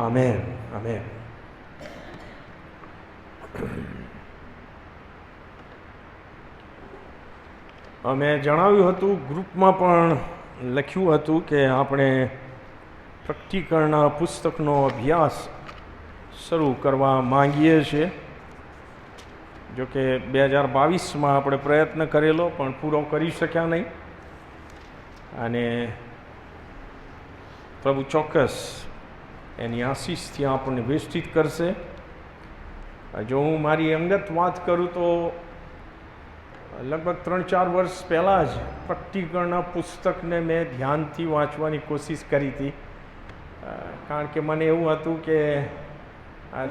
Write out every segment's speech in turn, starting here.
Amen amen. અમે જણાવ્યું હતું, ગ્રુપમાં પણ લખ્યું હતું કે આપણે પ્રકટીકરણના પુસ્તકનો અભ્યાસ શરૂ કરવા માંગીએ છીએ. જોકે 2022માં આપણે પ્રયત્ન કરેલો પણ પૂરો કરી શક્યા નહીં, અને પ્રભુ ચોક્કસ એની આશીષથી આપણને વેષ્ટિત કરશે. જો હું મારી અંગત વાત કરું તો લગભગ 3-4 વર્ષ પહેલાં જ પ્રકટીકરણના પુસ્તકને મેં ધ્યાનથી વાંચવાની કોશિશ કરી હતી. કારણ કે મને એવું હતું કે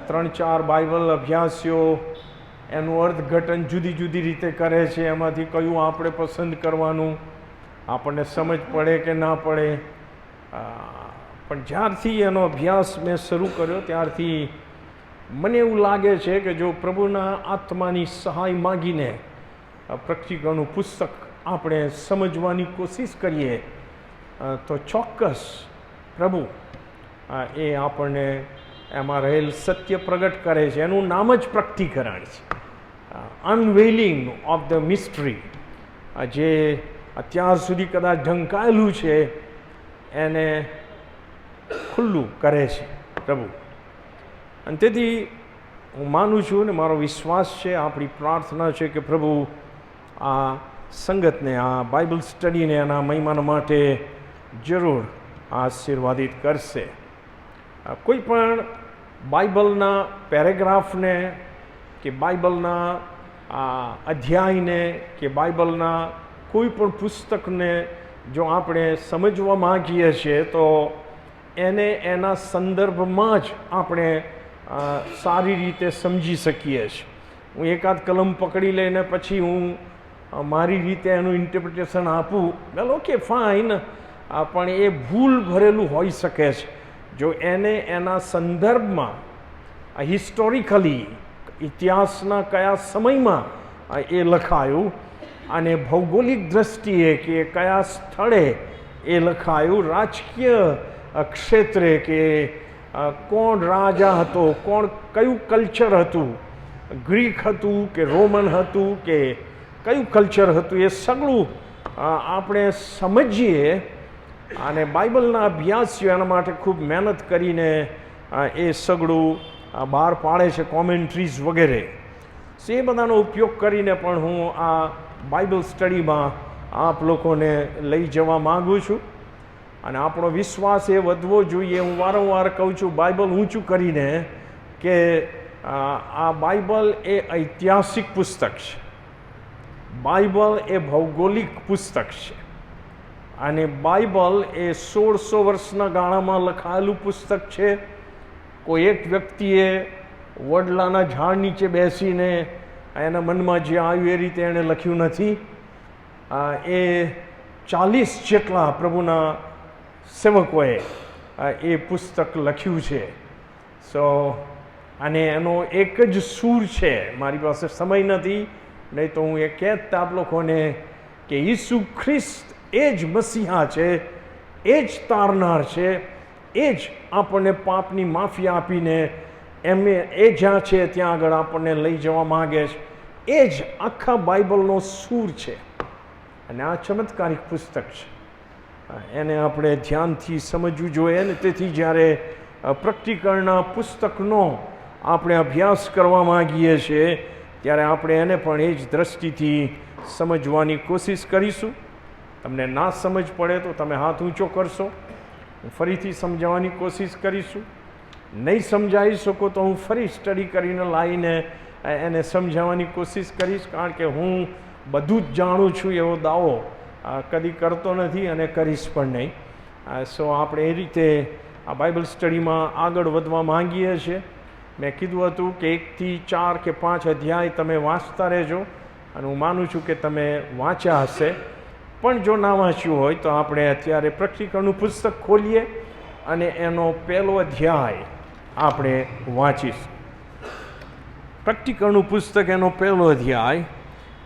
3-4 બાઇબલ અભ્યાસીઓ એનું અર્થઘટન જુદી જુદી રીતે કરે છે, એમાંથી કયું આપણે પસંદ કરવાનું, આપણને સમજ પડે કે ના પડે. પણ જ્યારથી એનો અભ્યાસ મેં શરૂ કર્યો ત્યારથી મને એવું લાગે છે કે જો પ્રભુના આત્માની સહાય માગીને પ્રકટીકરણનું પુસ્તક આપણે સમજવાની કોશિશ કરીએ તો ચોક્કસ પ્રભુ એ આપણને એમાં રહેલ સત્ય પ્રગટ કરે છે. એનું નામ જ પ્રકટીકરણ છે, અનવેલિંગ ઓફ ધ મિસ્ટ્રી. જે અત્યાર સુધી કદાચ ઢંકાયેલું છે એને ખુલ્લું કરે છે પ્રભુ. અને તેથી હું માનું છું ને મારો વિશ્વાસ છે, આપણી પ્રાર્થના છે કે પ્રભુ આ સંગતને, આ બાઇબલ સ્ટડીને એના મહિમા માટે જરૂર આશીર્વાદિત કરશે. કોઈ પણ બાઇબલના પેરેગ્રાફને કે બાઇબલના અધ્યાયને કે બાઇબલના કોઈ પણ પુસ્તકને જો આપણે સમજવા માગીએ છીએ તો એને એના સંદર્ભમાં જ આપણે સારી રીતે સમજી શકીએ છીએ. હું એકાદ કલમ પકડી લઈને પછી હું મારી રીતે એનું ઇન્ટરપ્રિટેશન આપું, વેલ ઓકે ફાઇન, પણ એ ભૂલ ભરેલું હોઈ શકે છે. જો એને એના સંદર્ભમાં હિસ્ટોરિકલી ઇતિહાસના કયા સમયમાં એ લખાયું અને ભૌગોલિક દૃષ્ટિએ કે કયા સ્થળે એ લખાયું, રાજકીય ક્ષેત્રે કે કોણ રાજા હતો, કોણ કયું કલ્ચર હતું, ગ્રીક હતું કે રોમન હતું કે કયું કલ્ચર હતું, એ સગળું આપણે સમજીએ. અને બાઇબલના અભ્યાસીઓ એના માટે ખૂબ મહેનત કરીને એ સગળું બહાર પાડે છે, કોમેન્ટ્રીઝ વગેરે. એ બધાનો ઉપયોગ કરીને પણ હું આ બાઇબલ સ્ટડીમાં આપ લોકોને લઈ જવા માગું છું. અને આપણો વિશ્વાસ એ વધવો જોઈએ. હું વારંવાર કહું છું બાઇબલ ઊંચું કરીને કે આ બાઇબલ એ ઐતિહાસિક પુસ્તક છે, બાઇબલ એ ભૌગોલિક પુસ્તક છે, અને બાઇબલ એ 1600 વર્ષના ગાળામાં લખાયેલું પુસ્તક છે. કોઈ એક વ્યક્તિએ વડલાના ઝાડ નીચે બેસીને એના મનમાં જે આવ્યું એ રીતે એણે લખ્યું નથી. એ 40 જેટલા પ્રભુના સેવકોએ એ પુસ્તક લખ્યું છે. અને એનો એક જ સૂર છે. મારી પાસે સમય નથી, નહીં તો હું એ કહેત આપ લોકોને કે ઈસુ ખ્રિસ્ત એ જ મસીહા છે, એ જ તારનાર છે, એ જ આપણને પાપની માફી આપીને એ જ્યાં છે ત્યાં આગળ આપણને લઈ જવા માગે છે. એ જ આખા બાઇબલનો સૂર છે. અને આ ચમત્કારિક પુસ્તક છે, એને આપણે ધ્યાનથી સમજવું જોઈએ. ને તેથી જ્યારે પ્રકટીકરણના પુસ્તકનો આપણે અભ્યાસ કરવા માગીએ છીએ ત્યારે આપણે એને પણ એ જ દ્રષ્ટિથી સમજવાની કોશિશ કરીશું. તમને ના સમજ પડે તો તમે હાથ ઊંચો કરશો, હું ફરીથી સમજાવવાની કોશિશ કરીશું. નહીં સમજાવી શકો તો હું ફરી સ્ટડી કરીને લાવીને એને સમજાવવાની કોશિશ કરીશ. કારણ કે હું બધું જ જાણું છું એવો દાવો કદી કરતો નથી અને કરીશ પણ નહીં. આપણે એ રીતે આ બાઇબલ સ્ટડીમાં આગળ વધવા માંગીએ છીએ. મેં કીધું હતું કે 1 થી 4 કે 5 અધ્યાય તમે વાંચતા રહેજો, અને હું માનું છું કે તમે વાંચ્યા હશે. પણ જો ના વાંચ્યું હોય તો આપણે અત્યારે પ્રકટીકરણનું પુસ્તક ખોલીએ અને એનો પહેલો અધ્યાય આપણે વાંચીશું. પ્રકટીકરણનું પુસ્તક એનો પહેલો અધ્યાય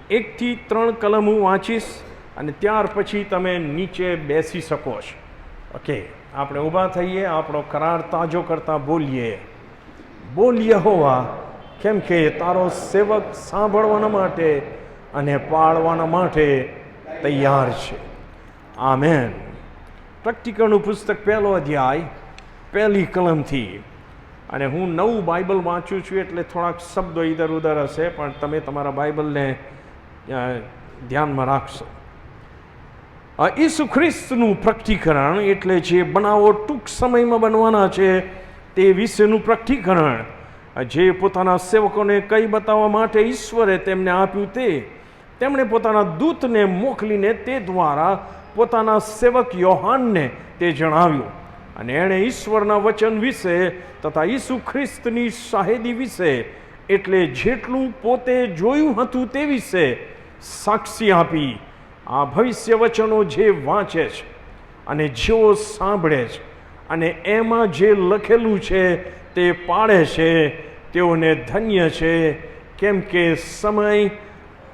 1 થી 3 કલમ હું વાંચીશ અને ત્યાર પછી તમે નીચે બેસી શકો છો. ઓકે, આપણે ઊભા થઈએ, આપણો કરાર તાજો કરતા બોલીએ, બોલ યહોવા, કેમ કે તારો સેવક સાંભળવાના માટે અને પાળવાના માટે તૈયાર છે. આમેન. પ્રેક્ટિકલનું પુસ્તક 1 અધ્યાય 1 કલમથી. અને હું નવું બાઇબલ વાંચું છું એટલે થોડાક શબ્દો ઇધર ઉધર હશે, પણ તમે તમારા બાઇબલને ધ્યાનમાં રાખશો. ઈસુ ખ્રિસ્તનું પ્રકટીકરણ એટલે જે બનાવો ટૂંક સમયમાં બનવાના છે તે વિશેનું પ્રકટીકરણ, જે પોતાના સેવકોને કઈ બતાવવા માટે ઈશ્વરે તેમને આપ્યું તે તેમણે પોતાના દૂતને મોકલીને તે દ્વારા પોતાના સેવક યોહાનને તે જણાવ્યું. અને એણે ઈશ્વરના વચન વિશે તથા ઈસુ ખ્રિસ્તની શાહેદી વિશે, એટલે જેટલું પોતે જોયું હતું તે વિશે સાક્ષી આપી. આ ભવિષ્ય વચનો જે વાંચે છે અને જેઓ સાંભળે છે અને એમાં જે લખેલું છે તે પાળે છે તેઓને ધન્ય છે, કેમ કે સમય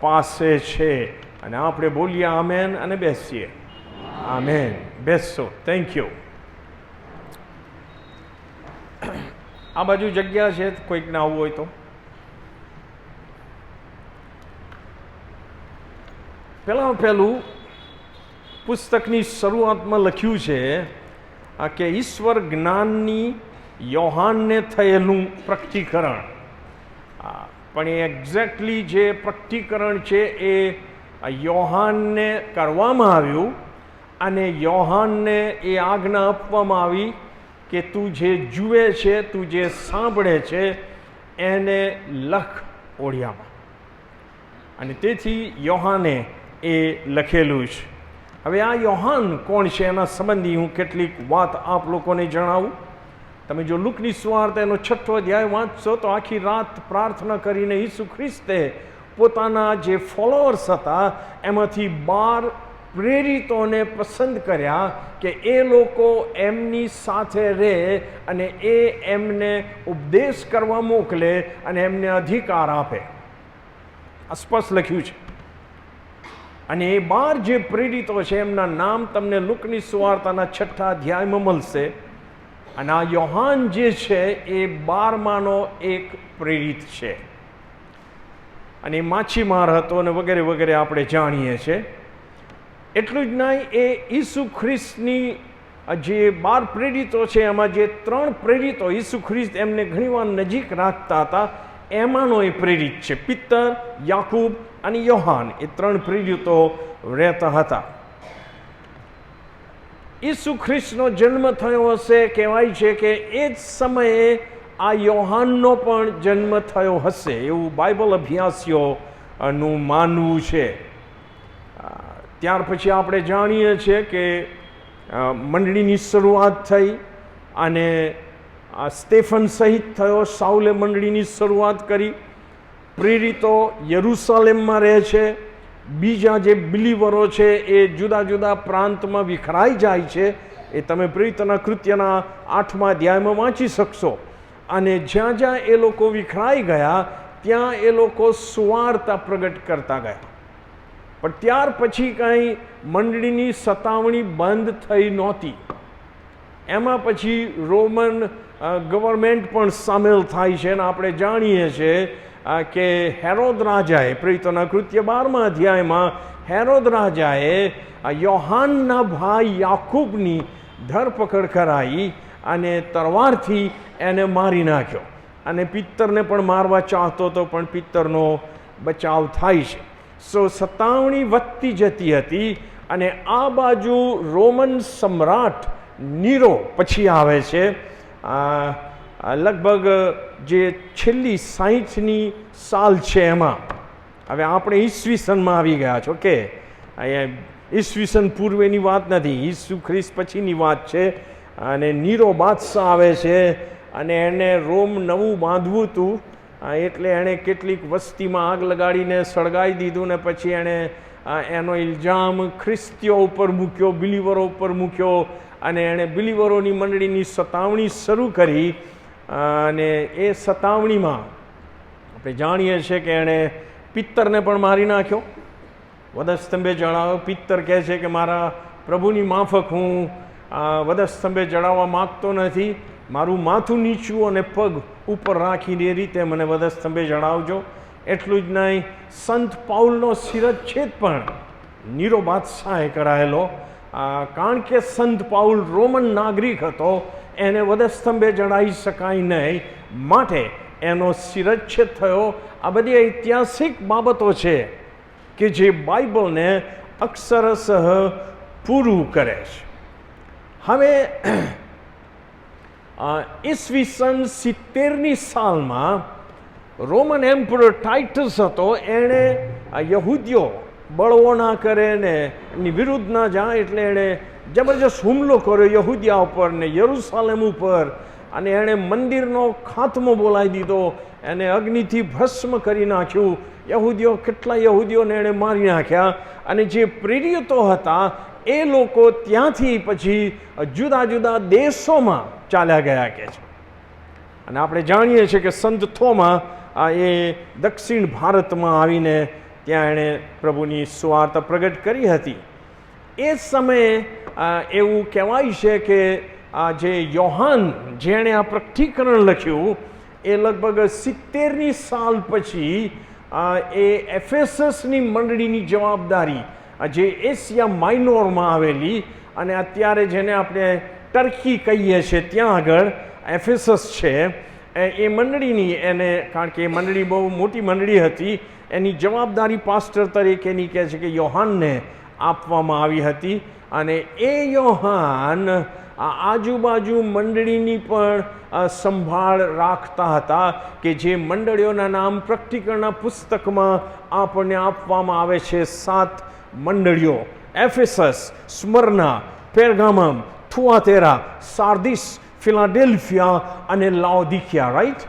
પાસે છે. અને આપણે બોલીએ આમેન અને બેસીએ. આમેન. બેસો. Thank you. આ બાજુ જગ્યા છે, કોઈકને આવવું હોય તો. પહેલું પુસ્તકની શરૂઆતમાં લખ્યું છે કે ઈશ્વર જ્ઞાનની યોહાનને થયેલું પ્રકટીકરણ. પણ એ એક્ઝેક્ટલી જે પ્રકટીકરણ છે એ યોહાનને કરવામાં આવ્યું અને યોહાનને એ આજ્ઞા આપવામાં આવી કે તું જે જુએ છે, તું જે સાંભળે છે એને લખ ઓળિયામાં. અને તેથી યોહાને એ લખેલું છે. હવે આ યોહાન કોણ છે એના સંબંધી હું કેટલીક વાત આપ લોકોને જણાવું. તમે જો લુકની સુવાર્તા એનો 6 અધ્યાય વાંચશો તો આખી રાત પ્રાર્થના કરીને ઈસુ ખ્રિસ્તે પોતાના જે ફોલોઅર્સ હતા એમાંથી 12 પ્રેરિતોને પસંદ કર્યા કે એ લોકો એમની સાથે રહે અને એ એમને ઉપદેશ કરવા મોકલે અને એમને અધિકાર આપે. સ્પષ્ટ લખ્યું છે. અને એ 12 જે પ્રેરિતો છે એમના નામ તમને લુકની સુવાર્તાના 6 અધ્યાયમાં મળશે. અને આ યોહાન જે છે એ 12માનો એક પ્રેરિત છે. અને એ માછીમાર હતો અને વગેરે વગેરે આપણે જાણીએ છીએ. એટલું જ નહીં, એ ઈસુ ખ્રિસ્તની જે 12 પ્રેરિતો છે એમાં જે 3 પ્રેરિતો ઈસુ ખ્રિસ્ત એમને ઘણીવાર નજીક રાખતા હતા એમાંનો એ પ્રેરિત છે. પિત્તર, યાકૂબ અને યોહાન, એ 3 પ્રેરિતો રહેતા હતા. ઈસુ ખ્રિસ્તનો જન્મ થયો હશે, કહેવાય છે કે એ જ સમયે આ યોહાનનો પણ જન્મ થયો હશે એવું બાઇબલ અભ્યાસીઓનું માનવું છે. ત્યાર પછી આપણે જાણીએ છીએ કે મંડળીની શરૂઆત થઈ અને સ્ટેફન સહિત થયો. સાઉલે મંડળીની શરૂઆત કરી. પ્રેરિતો યરૂશાલેમમાં રહે છે. બીજા જે બિલીવરો છે એ જુદા જુદા પ્રાંતમાં વિખરાઈ જાય છે. એ તમે પ્રેરિતોના કૃત્યના 8મા અધ્યાયમાં વાંચી શકશો. અને જ્યાં જ્યાં એ લોકો વિખરાઈ ગયા ત્યાં એ લોકો સુવાર્તા પ્રગટ કરતા ગયા. પણ ત્યાર પછી કાંઈ મંડળીની સતાવણી બંધ થઈ નહોતી. એમાં પછી રોમન ગવર્મેન્ટ પણ સામેલ થાય છે. અને આપણે જાણીએ છીએ કે હેરોદ રાજાએ, પ્રેરિતોના કૃત્ય 12મા અધ્યાયમાં હેરોદ રાજાએ યોહાનના ભાઈ યાકૂબની ધરપકડ કરાવી અને તલવારથી એને મારી નાખ્યો. અને પિત્તરને પણ મારવા ચાહતો હતો, પણ પિત્તરનો બચાવ થાય છે. સતાવણી વધતી જતી હતી. અને આ બાજુ રોમન સમ્રાટ નીરો પછી આવે છે. લગભગ જે છેલ્લી 60ની સાલ છે એમાં. હવે આપણે ઈસવીસનમાં આવી ગયા છો કે અહીંયા ઈસવીસન પૂર્વેની વાત નથી, ઈસુ ખ્રિસ્ત પછીની વાત છે. અને નીરો બાદશાહ આવે છે અને એને રોમ નવું બાંધવું હતું એટલે એણે કેટલીક વસ્તીમાં આગ લગાડીને સળગાવી દીધું ને પછી એણે એનો ઇલ્ઝામ ખ્રિસ્તીઓ ઉપર મૂક્યો, બિલીવરો ઉપર મૂક્યો. અને એણે બિલીવરોની મંડળીની સતાવણી શરૂ કરી. અને એ સતાવણીમાં આપણે જાણીએ છીએ કે એણે પિત્તરને પણ મારી નાખ્યો. વધસ્તંભે જણાવ્યો, પિત્તર કહે છે કે મારા પ્રભુની માફક હું વધસ્તંભે ચડાવવા માગતો નથી, મારું માથું નીચું અને પગ ઉપર રાખીને એ રીતે મને વધસ્તંભે ચડાવજો. એટલું જ નહીં, સંત પાઉલનો શિરચ્છેદ પણ નીરો બાદશાહે કરાયેલો, કારણ કે સંત પાઉલ રોમન નાગરિક હતો, એને વધસ્તંભે ચડાવી શકાય નહીં, માટે એનો શિરચ્છેદ થયો. આ બધી ઐતિહાસિક બાબતો છે કે જે બાઇબલને અક્ષરશઃ પૂરું કરે છે. હવે ઈસવીસન 70ની સાલમાં રોમન એમ્પરર ટાઇટસ હતો, એણે યહૂદીઓ બળવો ના કરે ને એમની વિરુદ્ધ ના જાય એટલે એણે જબરજસ્ત હુમલો કર્યો યહૂદીયા ઉપર ને યરૂશાલેમ ઉપર, અને એણે મંદિરનો ખાત્મો બોલાવી દીધો, એને અગ્નિથી ભસ્મ કરી નાખ્યું. કેટલા યહૂદીઓને એણે મારી નાખ્યા, અને જે પ્રેરિતો હતા એ લોકો ત્યાંથી પછી જુદા જુદા દેશોમાં ચાલ્યા ગયા કે છે. અને આપણે જાણીએ છીએ કે સંત થોમા એ દક્ષિણ ભારતમાં આવીને ત્યાં એણે પ્રભુની સુવાર્તા પ્રગટ કરી હતી. એ સમયે એવું કહેવાય છે કે જે યોહાન જેણે આ પ્રકટીકરણ લખ્યું એ લગભગ 70ની સાલ પછી એ એફેસસની મંડળીની જવાબદારી, જે એશિયા માઇનોરમાં આવેલી અને અત્યારે જેને આપણે ટર્કી કહીએ છીએ ત્યાં આગળ એફેસસ છે, એ મંડળીની એને, કારણ કે એ મંડળી બહુ મોટી મંડળી હતી, એની જવાબદારી પાસ્ટર તરીકેની કહે છે કે યોહાનને આપવામાં આવી હતી. અને એ યોહાન આજુબાજુ મંડળીની પણ સંભાળ રાખતા હતા, કે જે મંડળીઓના નામ પ્રકટીકરણના પુસ્તકમાં આપણને આપવામાં આવે છે. 7 મંડળીઓ: એફેસસ, સ્મર્ના, પેર્ગામમ, થુઆતેરા, સાર્દિસ, ફિલાડેલ્ફિયા અને લાઓદિકિયા. રાઈટ?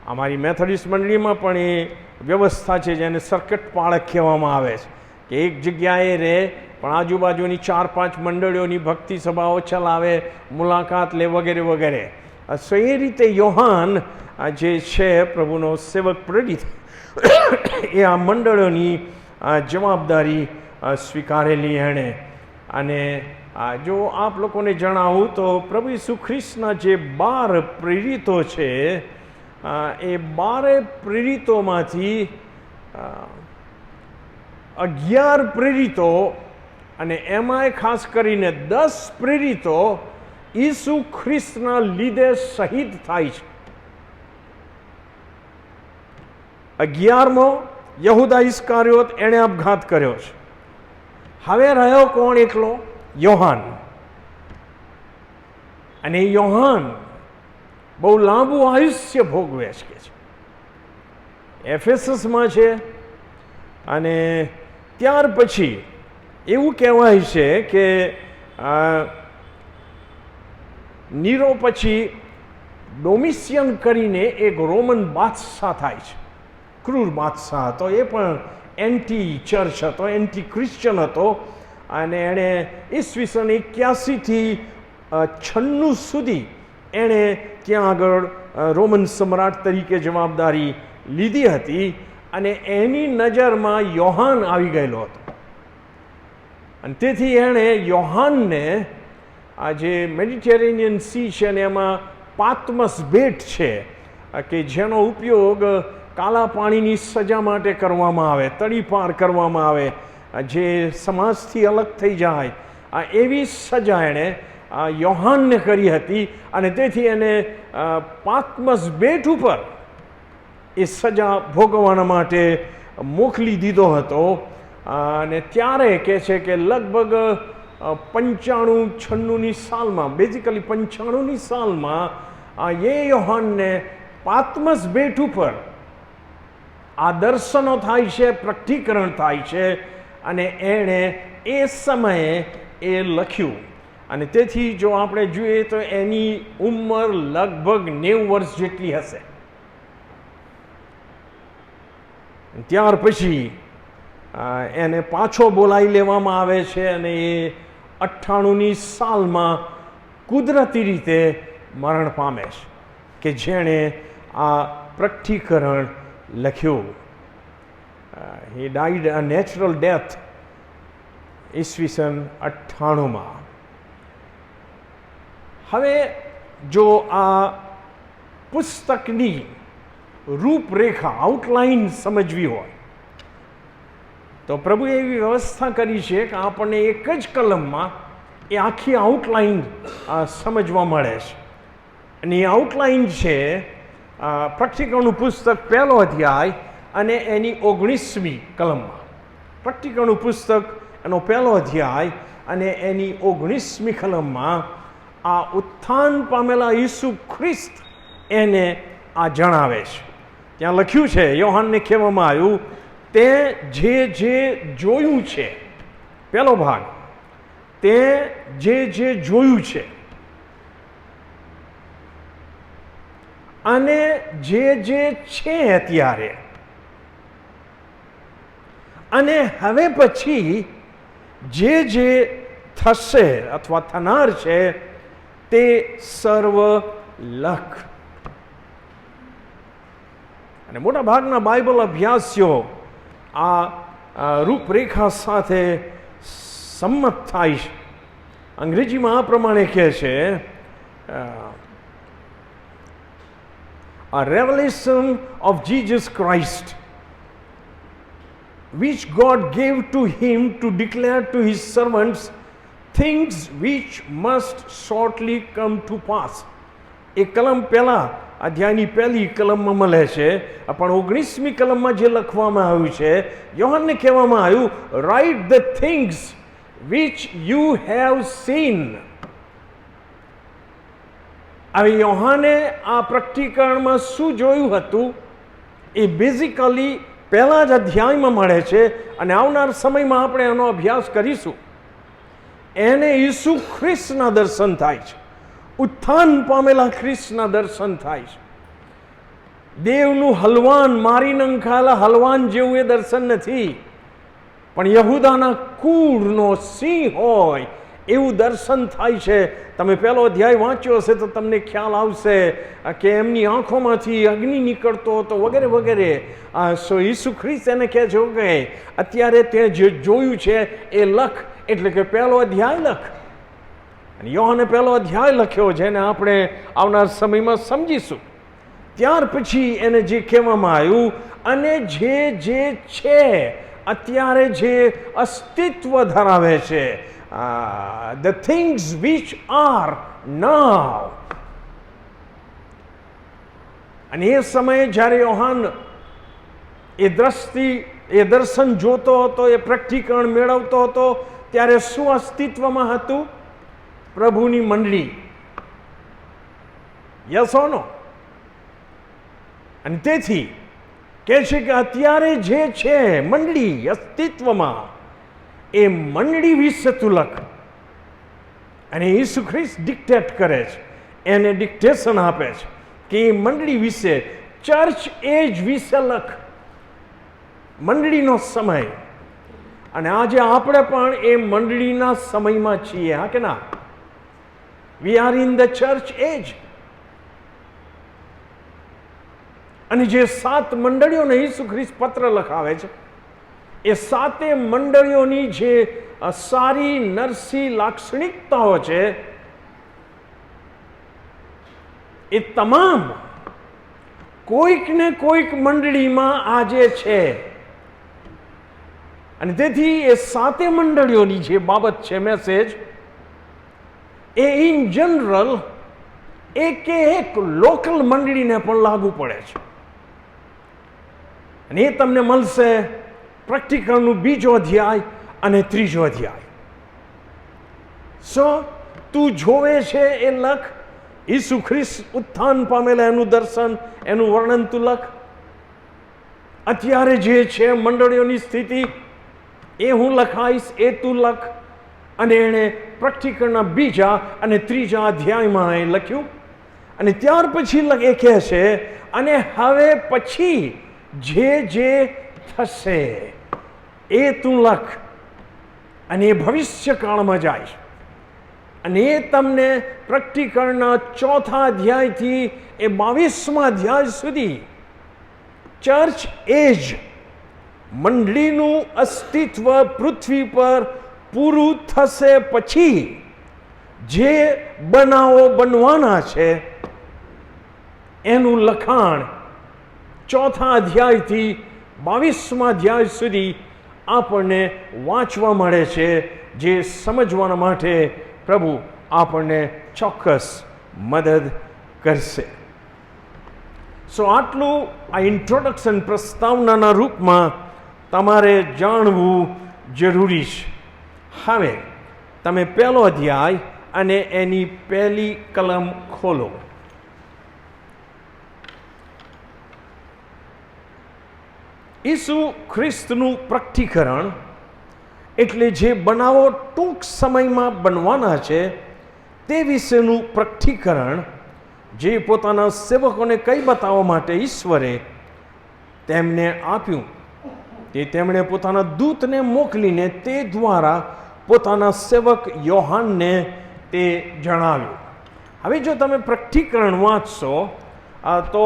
અમારી મેથોડિસ્ટ મંડળીમાં પણ એ વ્યવસ્થા છે જેને સર્કટ પાળક કહેવામાં આવે છે, કે એક જગ્યાએ રહે પણ આજુબાજુની 4-5 મંડળીઓની ભક્તિ સભાઓ ચલાવે, મુલાકાત લે વગેરે વગેરે. સો એ રીતે યોહાન જે છે પ્રભુનો સેવક પ્રેરિત, એ આ મંડળોની જવાબદારી સ્વીકારેલી એણે. અને જો આપ લોકોને જણાવું તો પ્રભુ ઈસુ ખ્રિસ્તના જે 12 પ્રેરિતો છે, એ 12 પ્રેરિતોમાંથી 11 પ્રેરિતો, અને એમાંય ખાસ કરીને 10 પ્રેરિતો ઈસુ ખ્રિસ્તના લીધે શહીદ થાય છે. 11મો યહૂદા ઇસ્કારિયોત, એણે આપઘાત કર્યો છે. હવે રહ્યો કોણ એકલો? યોહાન. અને યોહાન બહુ લાંબુ આયુષ્ય ભોગવે છે. એફેસસમાં છે, અને ત્યાર પછી એવું કહેવાય છે કે નીરો પછી ડોમિશિયન કરીને એક રોમન બાદશાહ થાય છે. ક્રૂર બાદશાહ હતો, એ પણ એન્ટી ચર્ચ હતો, એન્ટી ક્રિશ્ચન હતો. અને એણે ઈસવીસન 81થી 96 સુધી એણે ત્યાં આગળ રોમન સમ્રાટ તરીકે જવાબદારી લીધી હતી. અને એની નજરમાં યોહાન આવી ગયેલો હતો, અને તેથી એણે યોહાનને આ જે મેડિટેરેનિયન સી છે ને એમાં પાત્મસ બેટ છે, કે જેનો ઉપયોગ કાલા પાણીની સજા માટે કરવામાં આવે, તડીપાર કરવામાં આવે, જે સમાજથી અલગ થઈ જાય, એવી સજા એણે યોહાનને કરી હતી. અને તેથી એને પાત્મસ બેટ ઉપર એ સજા ભોગવવાના માટે મોકલી દીધો હતો. અને ત્યારે કહે છે કે લગભગ 95-96ની સાલમાં, બેઝિકલી 95ની સાલમાં એ યોહાનને પાત્મસ બેટ ઉપર આ દર્શનો થાય છે, પ્રકટીકરણ થાય છે. અને એણે એ સમયે એ લખ્યું. અને તેથી જો આપણે જોઈએ તો એની ઉંમર લગભગ 90 વર્ષ જેટલી હશે. ત્યાર પછી એને પાછો બોલાવી લેવામાં આવે છે, અને એ 98ની સાલમાં કુદરતી રીતે મરણ પામે છે, કે જેણે આ પ્રકટીકરણ લખ્યું. હી ડાઈડ અ નેચરલ ડેથ ઈસવીસન 98. હવે જો આ પુસ્તકની રૂપરેખા આઉટલાઇન સમજવી હોય તો પ્રભુએ એવી વ્યવસ્થા કરી છે કે આપણને એક જ કલમમાં એ આખી આઉટલાઇન સમજવા મળે છે. અને એ આઉટલાઇન છે પ્રેક્ટિકલનું પુસ્તક 1લો અધ્યાય અને એની 19મી કલમમાં. પ્રેક્ટિકલનું પુસ્તક એનો 1લો અધ્યાય અને એની 19મી કલમમાં આ ઉત્થાન પામેલા ઈસુ ખ્રિસ્ત એને આ જણાવે છે. ત્યાં લખ્યું છે, યોહાનને કહેવામાં આવ્યું, તે જે જોયું છે, 1લો ભાગ, તે જે જોયું છે અને જે છે અત્યારે અને હવે પછી જે થશે અથવા થનાર છે તે સર્વ લખ. અને મોટા ભાગના બાઇબલ અભ્યાસીઓ આ રૂપરેખા સાથે સંમત થાય છે. અંગ્રેજીમાં આ પ્રમાણે કહે છે, a revelation of Jesus Christ which God gave to him to declare to his servants things which must shortly come to pass. એ કલમ પહેલા અધ્યાયની 1લી કલમમાં મળે છે, પણ 19મી કલમમાં જે લખવામાં આવ્યું છે, યોહાનને કહેવામાં આવ્યું, write the things which you have seen. હવે યોહાને આ પ્રકટીકરણમાં શું જોયું હતું એ બેઝિકલી પહેલા જ અધ્યાયમાં મળે છે અને આવનાર સમયમાં આપણે એનો અભ્યાસ કરીશું. એને ઈસુ ખ્રિસ્તના દર્શન થાય છે, ઉત્થાન પામેલા ખ્રિસ્તના દર્શન થાય છે. દેવનું હલવાન, મારી નંખાયેલા હલવાન જેવું એ દર્શન નથી, પણ યહૂદાના કુળનો સિંહ હોય એવું દર્શન થાય છે. તમે 1લો અધ્યાય વાંચ્યો હશે તો તમને ખ્યાલ આવશે કે એમની આંખોમાંથી અગ્નિ નીકળતો હતો વગેરે વગેરે. સો ઈસુ ખ્રિસ્ત એને કહે છે કે અત્યારે તે જે જોયું છે એ લખ, એટલે કે 1લો અધ્યાય લખ. અને યોહાને 1લો અધ્યાય લખ્યો, જેને આપણે આવનાર સમયમાં સમજીશું. ત્યાર પછી એને જે કહેવામાં આવ્યું, અને જે છે અત્યારે જે અસ્તિત્વ ધરાવે છે, the things which are now. અને એ સમયે જ્યારે યોહાન એ દર્શન જોતો હતો, એ પ્રકટીકરણ મેળવતો હતો, ત્યારે શું અસ્તિત્વમાં હતું? પ્રભુની મંડળી. Yes or no? અને તેથી કહે છે કે અત્યારે જે છે મંડળી અસ્તિત્વમાં, એ મંડળી વિશે તું લખ. અને ઈસુ ખ્રિસ્ત ડિક્ટેટ કરે છે, એને ડિક્ટેશન આપે છે કે એ મંડળી વિશે, ચર્ચ એજ વિશે લખ, મંડળીનો સમય. અને આજે આપણે પણ એ મંડળીના સમયમાં છીએ, હા કે ના? We are in the church age. અને જે 7 મંડળીઓને ઈસુ ખ્રિસ્ત પત્ર લખાવે છે, એ 7 મંડળીઓની જે સારી નરસી લાક્ષણિકતાઓ છે, એ તમામ કોઈક ને કોઈક મંડળીમાં આજે છે. અને તેથી એ 7 મંડળીઓની જે બાબત છે, મેસેજ, એ ઇન જનરલ એક લોકલ મંડળીને પણ લાગુ પડે છે. અને એ તમને મળશે પ્રેક્ટિકલનું 2જો અધ્યાય અને 3જો અધ્યાય. સો તું જોવે છે એ લખ, ઈસુ ખ્રિસ્ત ઉત્થાન પામેલા એનું દર્શન, એનું વર્ણન તું લખ. અત્યારે જે છે મંડળીઓની સ્થિતિ, એ હું લખાઈશ, એ તું લખ. અને એણે પ્રેક્ટિકલના 2જા અને 3જા અધ્યાયમાં એ લખ્યું. અને ત્યાર પછી એ કહે છે, અને હવે પછી જે થશે એ તું લખ. અને એ ભવિષ્યકાળમાં જાય છે. અને એ તમને પ્રેક્ટિકલના 4થા અધ્યાયથી એ 22મા અધ્યાય સુધી ચર્ચ એજ, મંડળીનું અસ્તિત્વ પૃથ્વી પર પૂરું થશે પછી જે બનાવો બનવાના છે એનું લખાણ 4થા અધ્યાયથી 22મા અધ્યાય સુધી આપણને વાંચવા મળે છે, જે સમજવાના માટે પ્રભુ આપણને ચોક્કસ મદદ કરશે. આટલું આ ઇન્ટ્રોડક્શન પ્રસ્તાવનાના રૂપમાં તમારે જાણવું જરૂરી છે. હવે તમે 1લો અધ્યાય અને એની 1લી કલમ ખોલો. ઈસુ ખ્રિસ્તનું પ્રગટીકરણ એટલે જે બનાવો ટૂંક સમયમાં બનવાના છે તે વિશેનું પ્રગટીકરણ, જે પોતાના સેવકોને કઈ બતાવવા માટે ઈશ્વરે તેમને આપ્યું, તે તેમણે પોતાના દૂતને મોકલીને તે દ્વારા પોતાના સેવક યોહાનને તે જણાવ્યું. હવે જો તમે પ્રગટીકરણ વાંચશો તો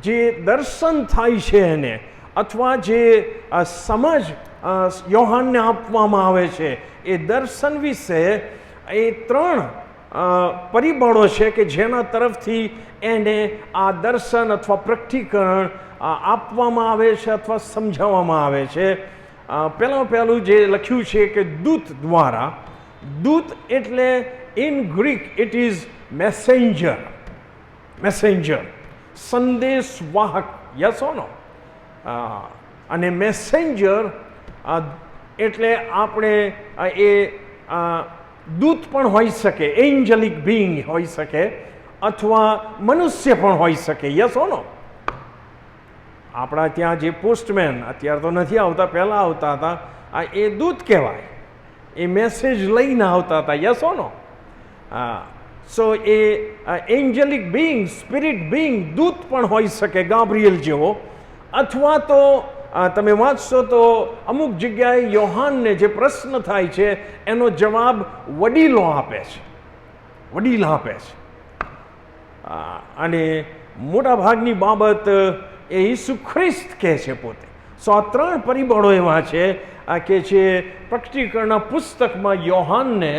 જે દર્શન થાય છે એને, અથવા જે સમજ યોહાનને આપવામાં આવે છે એ દર્શન વિશે એ 3 પરિબળો છે કે જેના તરફથી એને આ દર્શન અથવા પ્રગટીકરણ આપવામાં આવે છે અથવા સમજાવવામાં આવે છે. પહેલું જે લખ્યું છે કે દૂત દ્વારા. દૂત એટલે in Greek it is messenger, સંદેશવાહક. Yes or no? અને મેસેન્જર એટલે આપણે એ દૂત પણ હોઈ શકે, એન્જલિક બીંગ હોઈ શકે, અથવા મનુષ્ય પણ હોઈ શકે. યસ ઓર નો? આપણા ત્યાં જે પોસ્ટમેન અત્યારે તો નથી આવતા, પહેલાં આવતા હતા, એ દૂત કહેવાય. એ મેસેજ લઈને આવતા હતા. Yes or no? A angelic being, spirit being, દૂત પણ હોઈ શકે, ગાબ્રિએલ જેવો. અથવા તો તમે વાંચશો તો અમુક જગ્યાએ યોહાનને જે પ્રશ્ન થાય છે એનો જવાબ વડીલો આપે છે. અને મોટાભાગની બાબત એ ઈસુ ખ્રિસ્ત કહે છે પોતે. આ 3 પરિબળો એવા છે કે જે પ્રગટીકરણના પુસ્તકમાં યોહાનને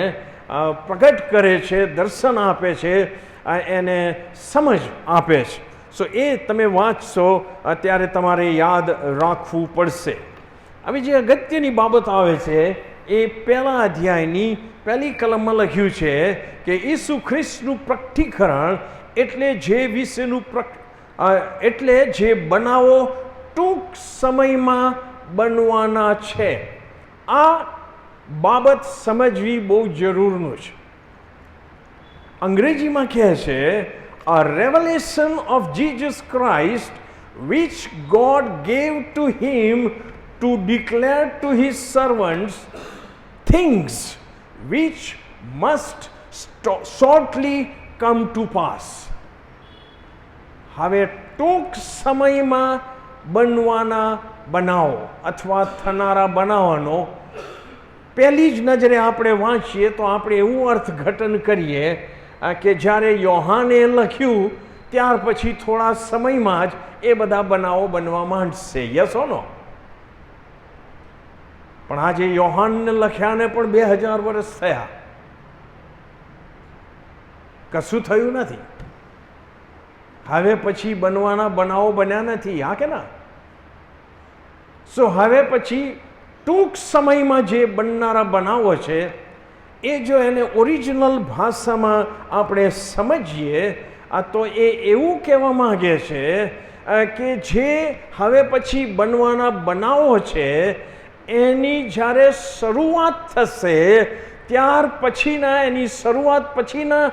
પ્રગટ કરે છે, દર્શન આપે છે, એને સમજ આપે છે. એ તમે વાંચશો ત્યારે તમારે યાદ રાખવું પડશે. હવે જે અગત્યની બાબત આવે છે એ 1લા અધ્યાયની 1લી કલમમાં લખ્યું છે કે ઈસુ ખ્રિસ્તનું પ્રગટીકરણ એટલે જે વિશેનું એટલે જે બનાવો ટૂંક સમયમાં બનવાના છે. આ બાબત સમજવી બહુ જરૂરનું છે. અંગ્રેજીમાં કહે છે a revelation of Jesus Christ which God gave to him to declare to his servants things which must shortly come to pass. હવે ટૂંક સમયમાં બનવાના બનાવો અથવા થનારા બનાવવાનો પહેલી જ નજરે આપણે વાંચીએ તો આપણે એવું અર્થઘટન કરીએ કે જ્યારે યોહાને લખ્યું ત્યાર પછી થોડા સમયમાં જ એ બધા બનાવો બનવા માંડશે. યસ ઓર નો? પણ આજે યોહાનને લખ્યાને પણ 2000 વર્ષ થયા, કશું થયું નથી. હવે પછી બનવાના બનાવો બન્યા નથી. હા કે ના? હવે પછી ટૂંક સમયમાં જે બનનારા બનાવો છે એ જો એને ઓરિજિનલ ભાષામાં આપણે સમજીએ તો એ એવું કહેવા માંગે છે કે જે હવે પછી બનવાના બનાવો છે એની જ્યારે શરૂઆત થશે ત્યાર પછીના, એની શરૂઆત પછીના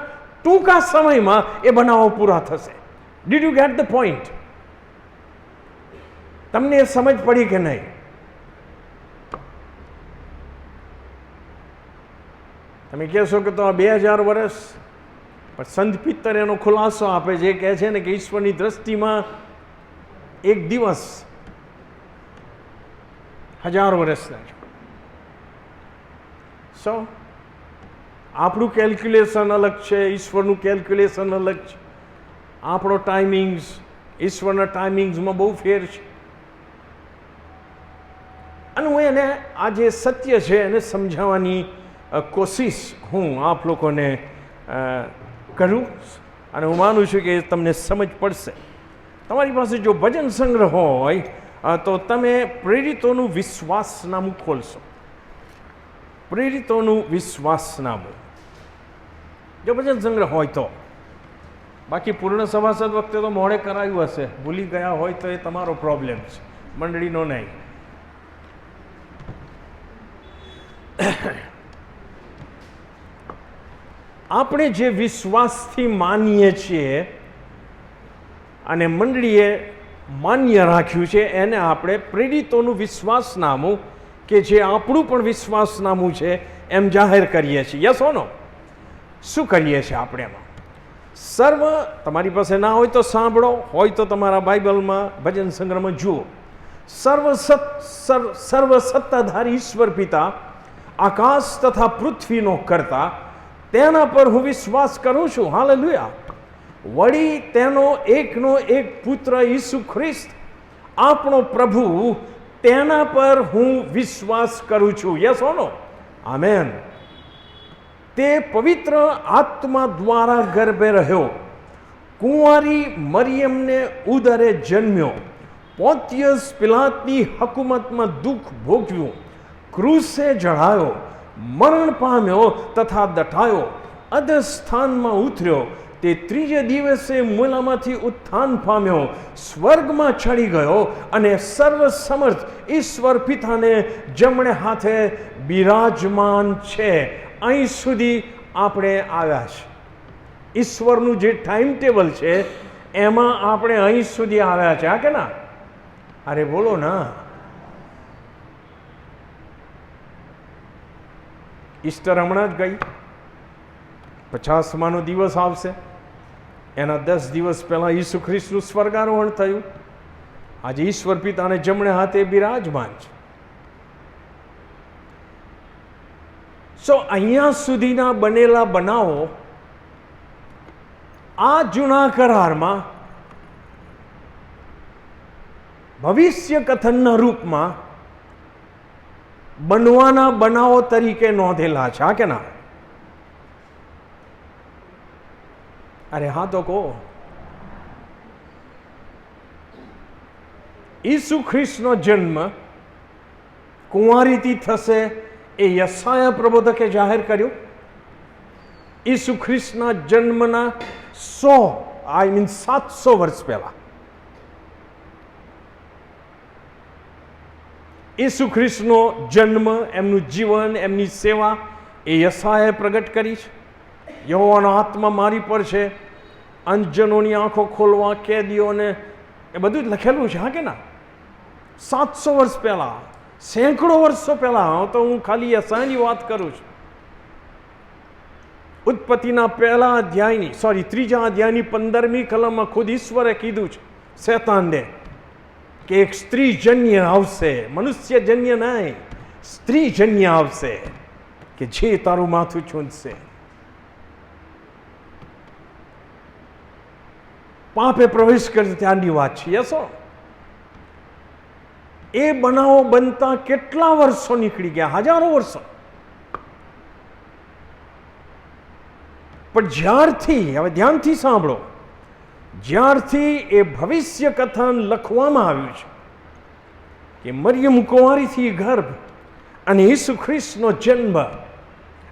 ટૂંકા સમયમાં એ બનાવો પૂરા થશે. Did you get the point? તમને એ સમજ પડી કે નહીં? તમે કહેશો કે તો આ 2000 વર્ષ, પણ સંત પિત્તર એનો ખુલાસો આપે છે, કહે છે ને કે ઈશ્વરની દ્રષ્ટિમાં એક દિવસ 1000 વર્ષના છે. આપણું કેલ્ક્યુલેશન અલગ છે, ઈશ્વરનું કેલ્ક્યુલેશન અલગ છે. આપણો ટાઈમિંગ્સ ઈશ્વરના ટાઈમિંગ્સમાં બહુ ફેર છે. અને હું એ એને આ જે સત્ય છે એને સમજાવવાની કોશિશ હું આપ લોકોને કરું, અને હું માનું છું કે તમને સમજ પડશે. તમારી પાસે જો ભજન સંગ્રહ હોય તો તમે પ્રેરિતોનું વિશ્વાસનામું ખોલશો. પ્રેરિતોનું વિશ્વાસનામું જો ભજન સંગ્રહ હોય તો. બાકી પૂર્ણ સભાસદ વખતે તો મોડે કરાયું હશે, ભૂલી ગયા હોય તો એ તમારો પ્રોબ્લેમ છે, મંડળીનો નહીં. આપણે જે વિશ્વાસથી માનીએ છીએ અને મંડળીએ માન્ય રાખ્યું છે એને આપણે પ્રેરિતોનું વિશ્વાસનામું, કે જે આપણું પણ વિશ્વાસનામું છે, એમ જાહેર કરીએ છીએ. યસ ઓ નો? શું કરીએ છીએ આપણે એમાં? સર્વ, તમારી પાસે ના હોય તો સાંભળો, હોય તો તમારા બાઇબલમાં ભજન સંગ્રહમાં જુઓ. સર્વ સત્તાધારી ઈશ્વર પિતા, આકાશ તથા પૃથ્વીનો કરતા, તેના પર હું વિશ્વાસ કરું છું. હાલેલુયા. વળી તેનો એકનો એક પુત્ર ઈસુ ખ્રિસ્ત આપણો પ્રભુ, તેના પર હું વિશ્વાસ કરું છું. યસ ઓ નો? આમેન. તે પવિત્ર આત્મા દ્વારા ગર્ભે રહ્યો, કુંવારી મરિયમને ઉદરે જન્મ્યો, પોન્તિયસ પિલાતની હકુમતમાં દુઃખ ભોગવ્યું, ક્રૂસે ચઢાયો, મરણ પામ્યો તથા દટાયો, અધસ્થાનમાં ઉતર્યો, તે ત્રીજે દિવસે મૂલામાંથી ઉત્થાન પામ્યો, સ્વર્ગમાં ચડી ગયો અને સર્વસમર્થ ઈશ્વર પિતાને જમણે હાથે બિરાજમાન છે. અહીં સુધી આપણે આવ્યા છે. ઈશ્વરનું જે ટાઈમ ટેબલ છે એમાં આપણે અહીં સુધી આવ્યા છે. હા કે ના? અરે બોલો ના. ઈસ્ટર હમણાં જ ગઈ, 50માનો દિવસ આવશે. એના 10 દિવસ પહેલા ઈસુ ખ્રિસ્તનું સ્વર્ગારોહણ થયું. આજે ઈશ્વર પિતાને જમણે હાથે બિરાજમાન છે. અહીંયા સુધીના બનેલા બનાવો આ જૂના કરારમાં ભવિષ્ય કથનના રૂપમાં બનવાના બનાવો તરીકે નોંધેલા છે. હા કે ના? અરે હા તો કહો. ઈસુ ખ્રિસ્તનો જન્મ કુંવારીથી થશે એ યશાયા પ્રબોધકે જાહેર કર્યું. ઈસુ ખ્રિસ્તના જન્મના 700 વર્ષ પહેલા ઈસુ ખ્રિસ્તનો જન્મ, એમનું જીવન, એમની સેવા એ યશાયાએ પ્રગટ કરી છે. યહોવાનો આત્મા મારી પર છે, અંજનોની આંખો ખોલવા, કેદીઓને, એ બધું જ લખેલું છે. હા કે ના? 700 વર્ષ પહેલા, સેંકડો વર્ષો પહેલા. તો હું ખાલી યશાયાની વાત કરું છું. ઉત્પત્તિના ત્રીજા અધ્યાયની 15મી કલમમાં ખુદ ઈશ્વરે કીધું છે શેતાનને કે એક સ્ત્રીજન્ય આવશે, મનુષ્યજન્ય નહીં, સ્ત્રીજન્ય આવશે કે જે તારું માથું ચૂંટશે. પાપે પ્રવેશ કરે ત્યારની વાત છે. યસો? એ બનાવો બનતા કેટલા વર્ષો નીકળી ગયા? હજારો વર્ષો. પણ જ્યારથી, હવે ધ્યાનથી સાંભળો, જ્યારથી એ ભવિષ્ય કથન લખવામાં આવ્યું છે કે મરિયમ કુંવારીથી ગર્ભ અને ઈસુ ખ્રિસ્તનો જન્મ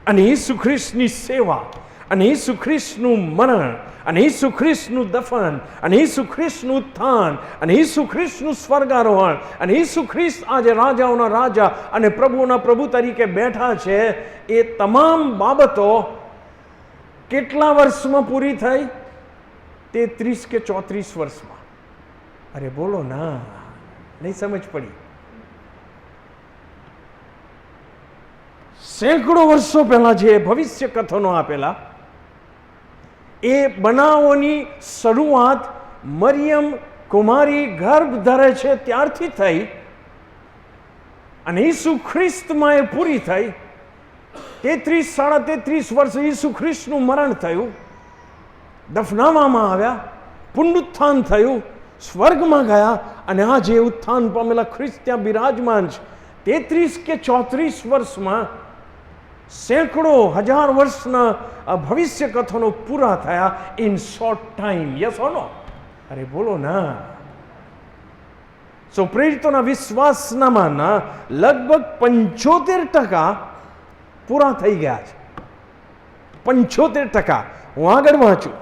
અને ઈસુ ખ્રિસ્તની સેવા અને ઈસુ ખ્રિસ્તનું મરણ અને ઈસુ ખ્રિસ્તનું દફન અને ઈસુ ખ્રિસ્તનું ઉત્થાન અને ઈસુ ખ્રિસ્તનું સ્વર્ગારોહણ અને ઈસુ ખ્રિસ્ત આજે રાજાઓના રાજા અને પ્રભુના પ્રભુ તરીકે બેઠા છે, એ તમામ બાબતો કેટલા વર્ષમાં પૂરી થઈ? 33 કે 34 વર્ષમાં. અરે બોલો ના, નહીં સમજ પડી. સેંકડો વર્ષો પહેલા જે ભવિષ્ય કથનો આપેલા, એ બનાવોની શરૂઆત મરિયમ કુમારી ગર્ભ ધરે છે ત્યારથી થઈ અને ઈસુ ખ્રિસ્તમાં એ પૂરી થઈ. 33-33 વર્ષ ઈસુ ખ્રિસ્તનું મરણ થયું, દફનાવવામાં આવ્યા, પુનરુત્થાન થયું, સ્વર્ગમાં ગયા અને આજે ઉત્થાન પામેલા ખ્રિસ્ત ત્યાં બિરાજમાન છે. 33 કે 34 વર્ષમાં સેંકડો હજાર વર્ષના ભવિષ્ય કથનો પૂરા થયા in short time. Yes or no? અરે બોલો ના. સો પ્રેરિતોના વિશ્વાસનામાંના લગભગ 75% પૂરા થઈ ગયા છે. 75%. હું આગળ વાંચું.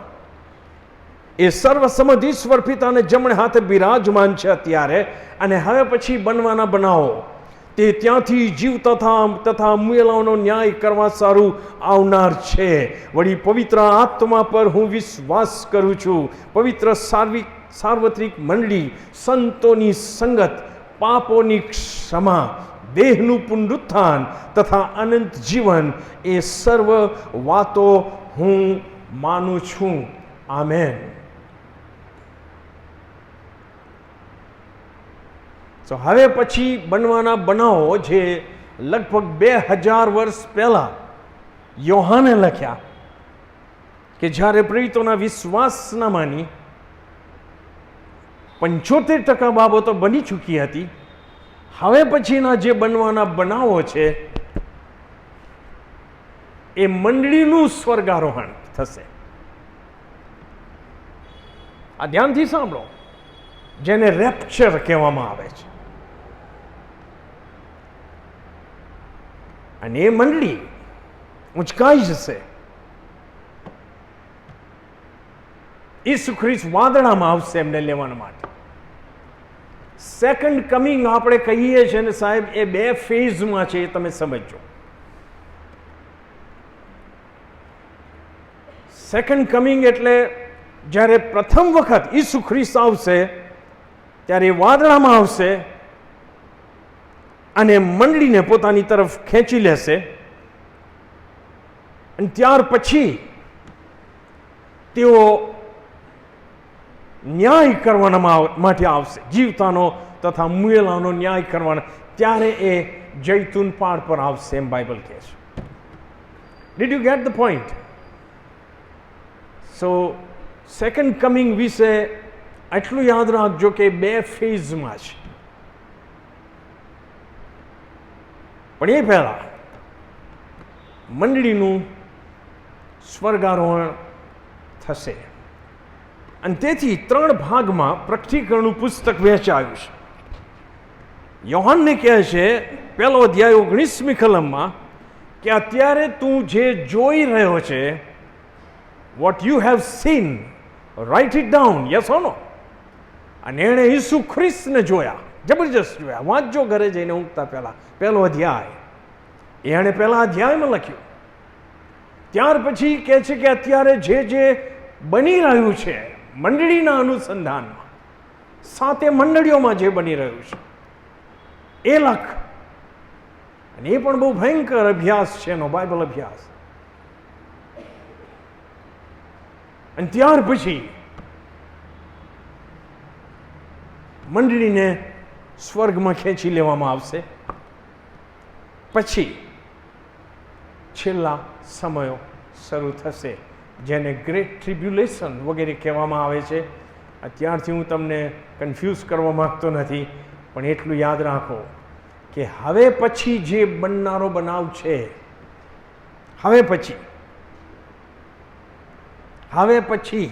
એ સર્વસમર્થ ઈશ્વર પિતાને જમણે હાથે બિરાજમાન છે અત્યારે, અને હવે પછી બનવાના બનાવો તે ત્યાંથી જીવ તથા મુયેલાઓનો ન્યાય કરવા સારું આવનાર છે. વળી પવિત્ર આત્મા પર હું વિશ્વાસ કરું છું. પવિત્ર સાર્વત્રિક મંડળી, સંતોની સંગત, પાપોની ક્ષમા, દેહનું પુનરુત્થાન તથા અનંત જીવન, એ સર્વ વાતો હું માનું છું. આમેન. તો હવે પછી બનવાના બનાવો જે લગભગ 2000 વર્ષ પહેલા યોહાને લખ્યા, કે જ્યારે પ્રેરિતોના વિશ્વાસનામાંની 75% બાબતો બની ચૂકી હતી, હવે પછીના જે બનવાના બનાવો છે એ મંડળીનું સ્વર્ગારોહણ થશે. આ ધ્યાનથી સાંભળો, જેને રેપ્ચર કહેવામાં આવે છે. અને એ મંડળી ઉંચકાઈ જશે. ઈસુ ખ્રિસ્ત વાદળામાં આવશે એમને લેવા માટે. સેકન્ડ કમિંગ આપણે કહીએ છીએ ને સાહેબ, એ 2 ફેઝમાં છે, એ તમે સમજો. સેકન્ડ કમિંગ એટલે જ્યારે પ્રથમ વખત ઈસુ ખ્રિસ્ત આવશે ત્યારે એ વાદળામાં આવશે અને મંડળીને પોતાની તરફ ખેંચી લેશે, અને ત્યાર પછી તેઓ ન્યાય કરવાના માટે આવશે, જીવતાનો તથા મુયેલાનો ન્યાય કરવાના. ત્યારે એ જૈતુન પહાડ પર આવશે એમ બાઇબલ કહે છે. Did you get the point? So second coming વિશે આટલું યાદ રાખજો કે 2 ફેઝમાં છે. પણ એ પહેલા મંડળીનું સ્વર્ગારોહણ થશે. અને તેથી 3 ભાગમાં પ્રકટીકરણનું પુસ્તક વહેંચાયું છે. યોહાનને કહે છે 1 અધ્યાય 19મી કલમમાં કે અત્યારે તું જે જોઈ રહ્યો છે, what you have seen, write it down. Yes or no? અને એણે ઈસુ ખ્રિસ્તને જોયા, જબરજસ્ત જોયા. વાંચજો ઘરે જઈને ઊંઘતા પહેલા 1 અધ્યાય. એણે 1 અધ્યાયમાં લખ્યું. ત્યાર પછી કહે છે કે અત્યારે જે બની રહ્યું છે મંડળીના અનુસંધાનમાં, 7 મંડળીઓમાં જે બની રહ્યું છે એ લખ. અને એ પણ બહુ ભયંકર અભ્યાસ છે એનો, બાઇબલ અભ્યાસ. અને ત્યાર પછી મંડળીને સ્વર્ગમાં ખેંચી લેવામાં આવશે. પછી છેલ્લા સમયો શરૂ થશે, જેને ગ્રેટ ટ્રિબ્યુલેશન વગેરે કહેવામાં આવે છે. અત્યારથી હું તમને કન્ફ્યુઝ કરવા માગતો નથી, પણ એટલું યાદ રાખો કે હવે પછી જે બનનારો બનાવ છે, હવે પછી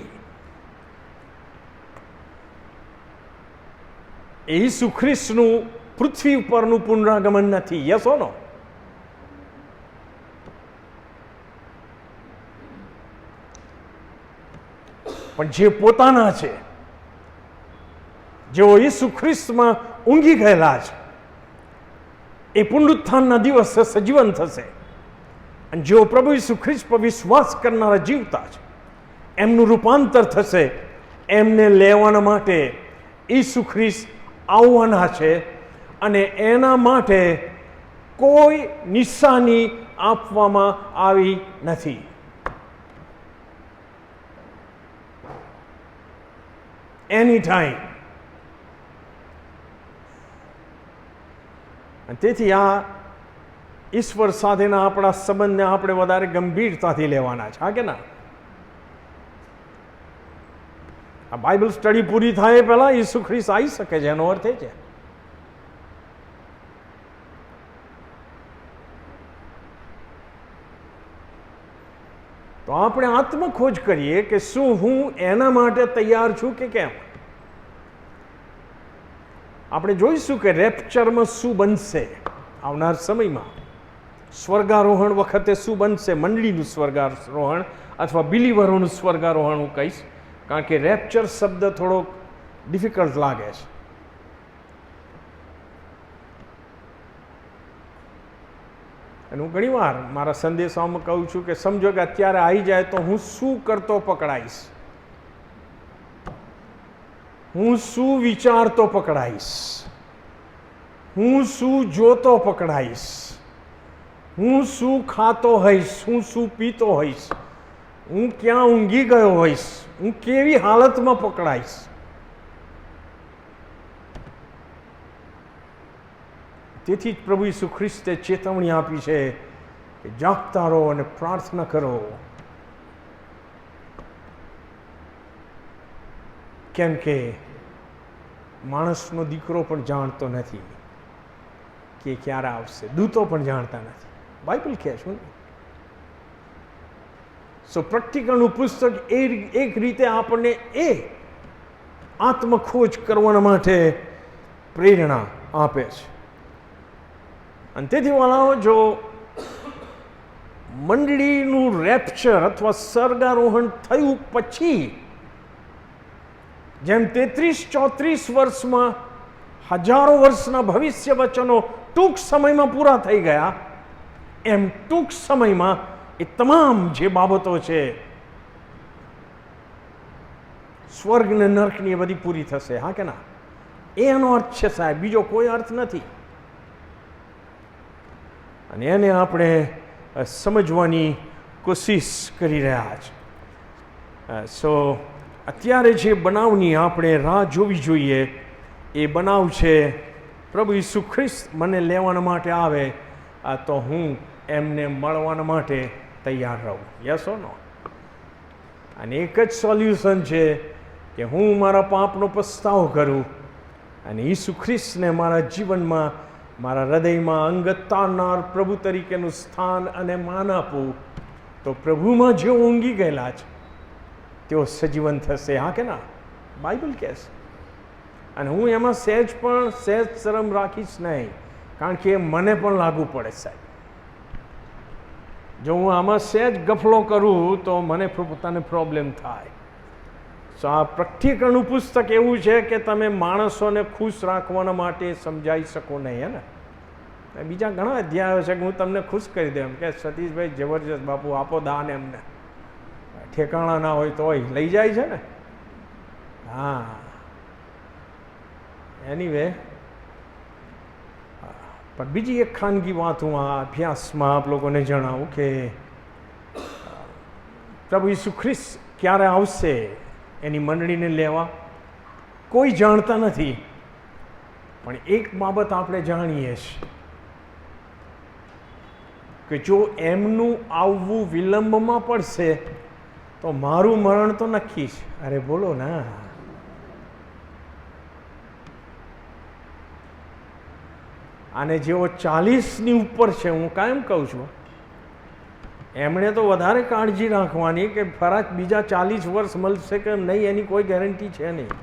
ઈસુ ખ્રિસ્તનું પૃથ્વી ઉપરનું પુનરાગમન નથી. યસ ઓર નો? પણ જે પોતાના છે, જેઓ ઈસુ ખ્રિસ્તમાં ઊંઘી ગયેલા છે, એ પુનરુત્થાનના દિવસે સજીવન થશે. અને જેઓ પ્રભુ ઈસુ ખ્રિસ્ત પર વિશ્વાસ કરનારા જીવતા છે, એમનું રૂપાંતર થશે. એમને લેવાના માટે ઈસુ ખ્રિસ્ત આવવાના છે, અને એના માટે કોઈ નિશાની આપવામાં આવી નથી. એની ટાઈમ. તેથી આ ઈશ્વર સાથેના આપણા સંબંધને આપણે વધારે ગંભીરતાથી લેવાના છે. હા કે ના? આ બાઇબલ સ્ટડી પૂરી થાય પહેલા ઈસુ ખ્રિસ્ત આવી શકે છે, એનો અર્થ એ છે. આપણે આત્મખોજ કરીએ કે શું હું એના માટે તૈયાર છું કે કેમ. આપણે જોઈશું કે રેપ્ચરમાં શું બનશે આવનાર સમયમાં, સ્વર્ગારોહણ વખતે શું બનશે, મંડળીનું સ્વર્ગારોહણ અથવા બિલીવરોનું સ્વર્ગારોહણ હું કહીશ, કારણ કે રેપ્ચર શબ્દ થોડોક ડિફિકલ્ટ લાગે છે. અને હું ઘણીવાર મારા સંદેશામાં કહું છું કે સમજો કે અત્યારે આવી જાય તો હું શું કરતો પકડાઈશ, હું શું વિચારતો પકડાઈશ, હું શું જોતો પકડાઈશ, હું શું ખાતો હોઈશ, હું શું પીતો હોઈશ, હું ક્યાં ઊંઘી ગયો હોઈશ, હું કેવી હાલતમાં પકડાઈશ. તેથી જ પ્રભુ ઈસુ ખ્રિસ્તે ચેતવણી આપી છે કે જાગતા રહો અને પ્રાર્થના કરો, કેમ કે માણસનો દીકરો પણ જાણતો નથી કે ક્યારે આવશે, દૂતો પણ જાણતા નથી. બાઇબલ કહે છે. સો પ્રેક્ટિકલનું પુસ્તક એક રીતે આપણને એ આત્મખોજ કરવા માટે પ્રેરણા આપે છે. અને તેથી વાળાઓ, જો મંડળીનું રેપ્ચર અથવા સ્વર્ગારોહણ થયું પછી જેમ 33-34 વર્ષમાં હજારો વર્ષના ભવિષ્ય વચનો ટૂંક સમયમાં પૂરા થઈ ગયા, એમ ટૂંક સમયમાં એ તમામ જે બાબતો છે સ્વર્ગ ને નર્કની એ બધી પૂરી થશે. હા કે ના? એનો અર્થ છે સાહેબ, બીજો કોઈ અર્થ નથી. અને એને આપણે સમજવાની કોશિશ કરી રહ્યા છે. સો અત્યારે જે બનાવની આપણે રાહ જોવી જોઈએ એ બનાવ છે પ્રભુ ઈસુ ખ્રિસ્ત મને લેવાના માટે આવે તો હું એમને મળવાના માટે તૈયાર રહું. Yes or no? અને એક જ સોલ્યુશન છે કે હું મારા પાપનો પસ્તાવો કરું અને ઈસુ ખ્રિસ્તને મારા જીવનમાં, મારા હૃદયમાં અંગત તારનાર પ્રભુ તરીકેનું સ્થાન અને માન આપું, તો પ્રભુમાં જેઓ ઊંઘી ગયેલા છે તેઓ સજીવન થશે. હા કે ના? બાઇબલ કહે છે. અને હું એમાં સહેજ શરમ રાખીશ નહીં, કારણ કે એ મને પણ લાગુ પડે સાહેબ. જો હું આમાં સહેજ ગફલો કરું તો મને પોતાને પ્રોબ્લેમ થાય. સો આ પ્રેક્ટિકલનું પુસ્તક એવું છે કે તમે માણસોને ખુશ રાખવાના માટે સમજાવી શકો નહીં. હે ને? બીજા ઘણા અધ્યાયો છે કે હું તમને ખુશ કરી દઉં કે સતીશભાઈ જબરજસ્ત બાપુ આપો દાન, એમને ઠેકાણા ના હોય તો લઈ જાય છે ને. હા, એનીવે, પણ બીજી એક ખાનગી વાત હું આ અભ્યાસમાં આપ લોકોને જણાવું કે પ્રભુ ઈસુ ખ્રિસ્ત ક્યારે આવશે એની મંડળીને લેવા કોઈ જાણતા નથી. પણ એક બાબત આપણે જાણીએ છીએ કે જો એમનું આવવું વિલંબમાં પડશે તો મારું મરણ તો નક્કી છે. અરે બોલો ના. અને જેઓ 40ની ઉપર છે, હું કાયમ કહું છું, એમણે તો વધારે કાળજી રાખવાની કે ફરજ બીજા 40 વર્ષ મળશે કે નહીં એની કોઈ ગેરંટી છે નહીં.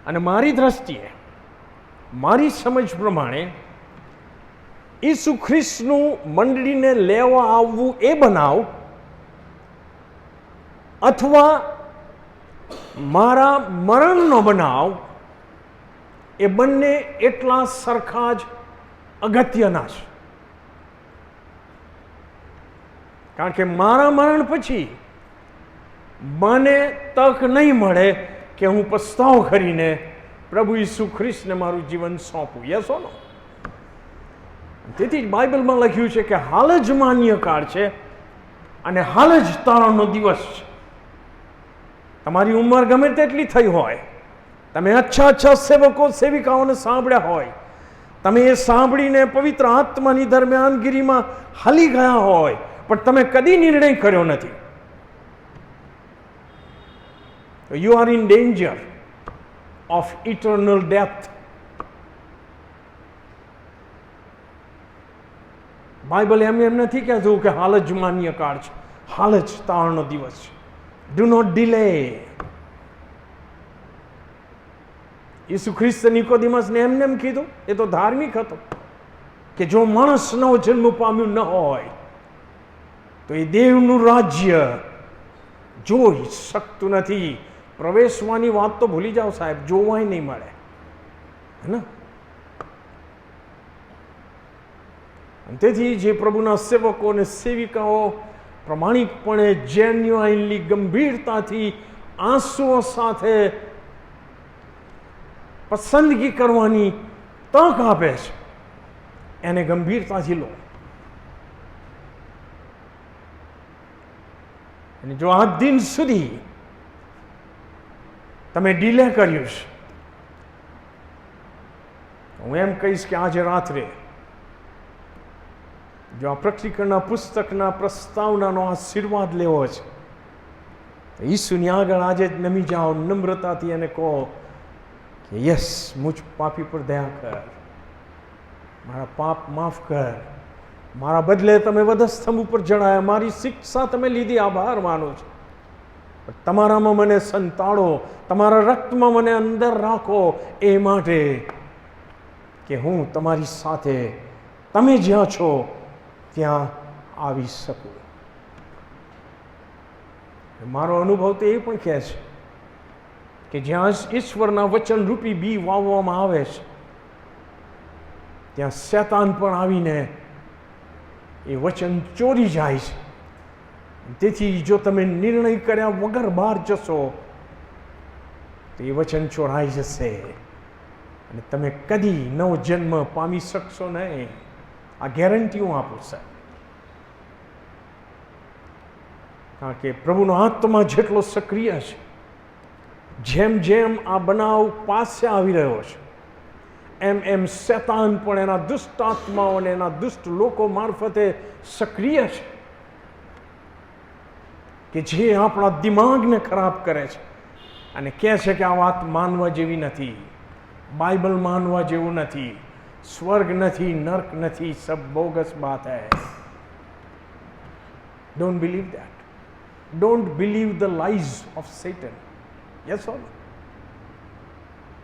અને મારી દ્રષ્ટિએ, મારી સમજ પ્રમાણે ઈસુ ખ્રિસ્તનું મંડળીને લેવા આવવું એ બનાવ અથવા મારા મરણનો બનાવ એ બંને એટલા સરખા જ અગત્યના છે. કારણ કે મારા મરણ પછી મને તક નહીં મળે કે હું પસ્તાવો કરીને પ્રભુ ઈસુ ખ્રિસ્તને મારું જીવન સોંપું. યસ ઓર નો? તેથી જ બાઇબલમાં લખ્યું છે કે હાલ જ માન્ય કાળ છે અને હાલ જ તારણનો દિવસ છે. તમારી ઉંમર ગમે તેટલી થઈ હોય, તમે અચ્છા સેવકો સેવિકાઓને સાંભળ્યા હોય, તમે એ સાંભળીને પવિત્ર આત્માની દરમિયાનગીરીમાં હાલી ગયા હોય, પણ તમે કદી નિર્ણય કર્યો નથી, you are in danger of eternal death. Bible એમ નથી કહેતું કે હાલ જ માન્ય કાળ છે, હાલ જ તાળનો દિવસ છે. Do not delay. ઈસુ ખ્રિસ્ત નિકોદેમસને એમ કીધું. એ તો ધાર્મિક હતો કે જો માણસ નવો જન્મ પામ્યું ન હોય તો એ દેવનું રાજ્ય જોઈ શકતું નથી. પ્રવેશવાની વાત તો ભૂલી જાઓ સાહેબ, જોવાય નહીં મળે, હે ને? તેથી જે પ્રભુના સેવકો અને સેવિકાઓ પ્રમાણિકપણે, જેન્યુઆઇનલી, ગંભીરતાથી, આંસુઓ સાથે પસંદગી કરવાની તક આપે છે, એને ગંભીરતાથી લો. અને જો આજ દિન સુધી તમે ડિલે કર્યું છે, હું એમ કહીશ કે આજે રાત્રે જો આ પ્રકટીકરણના પુસ્તકના પ્રસ્તાવનાનો આશીર્વાદ લેવો છે તો ઈસુની આગળ આજે જ નમી જાઓ, નમ્રતાથી એને કહો કે યસ, મુझ પાપી પર દયા કર, મારા પાપ માફ કર, મારા બદલે તમે વધસ્તંભ ઉપર ચડાયા, મારી શિક્ષા તમે લીધી, આભાર માનું છું, પણ તમારામાં મને સંતાડો, તમારા રક્તમાં મને અંદર રાખો, એ માટે કે હું તમારી સાથે, તમે જ્યાં છો ત્યાં આવી શકું. મારો અનુભવ તો એ પણ કહે છે કે જ્યાં ઈશ્વરના વચનરૂપી બી વાવવામાં આવે છે ત્યાં શૈતાન પણ આવીને એ વચન ચોરી જાય છે. તેથી જો તમે નિર્ણય કર્યા વગર બહાર જશો તો એ વચન ચોરાઈ જશે અને તમે કદી નવો જન્મ પામી શકશો નહીં. આ ગેરંટી હું આપું સાહેબ. કારણ કે પ્રભુનો આત્મા જેટલો સક્રિય છે, જેમ જેમ આ બનાવ પાસે આવી રહ્યો છે એમ એમ શૈતાન પણ એના દુષ્ટ આત્માઓ અને એના દુષ્ટ લોકો મારફતે સક્રિય છે કે જે આપણા દિમાગને ખરાબ કરે છે અને કહે છે કે આ વાત માનવા જેવી નથી, બાઇબલ માનવા જેવું નથી, સ્વર્ગ નથી, નર્ક નથી, સબ બોગસ બાત હૈ. Don't believe that. Don't believe the lies of Satan. Yes or no?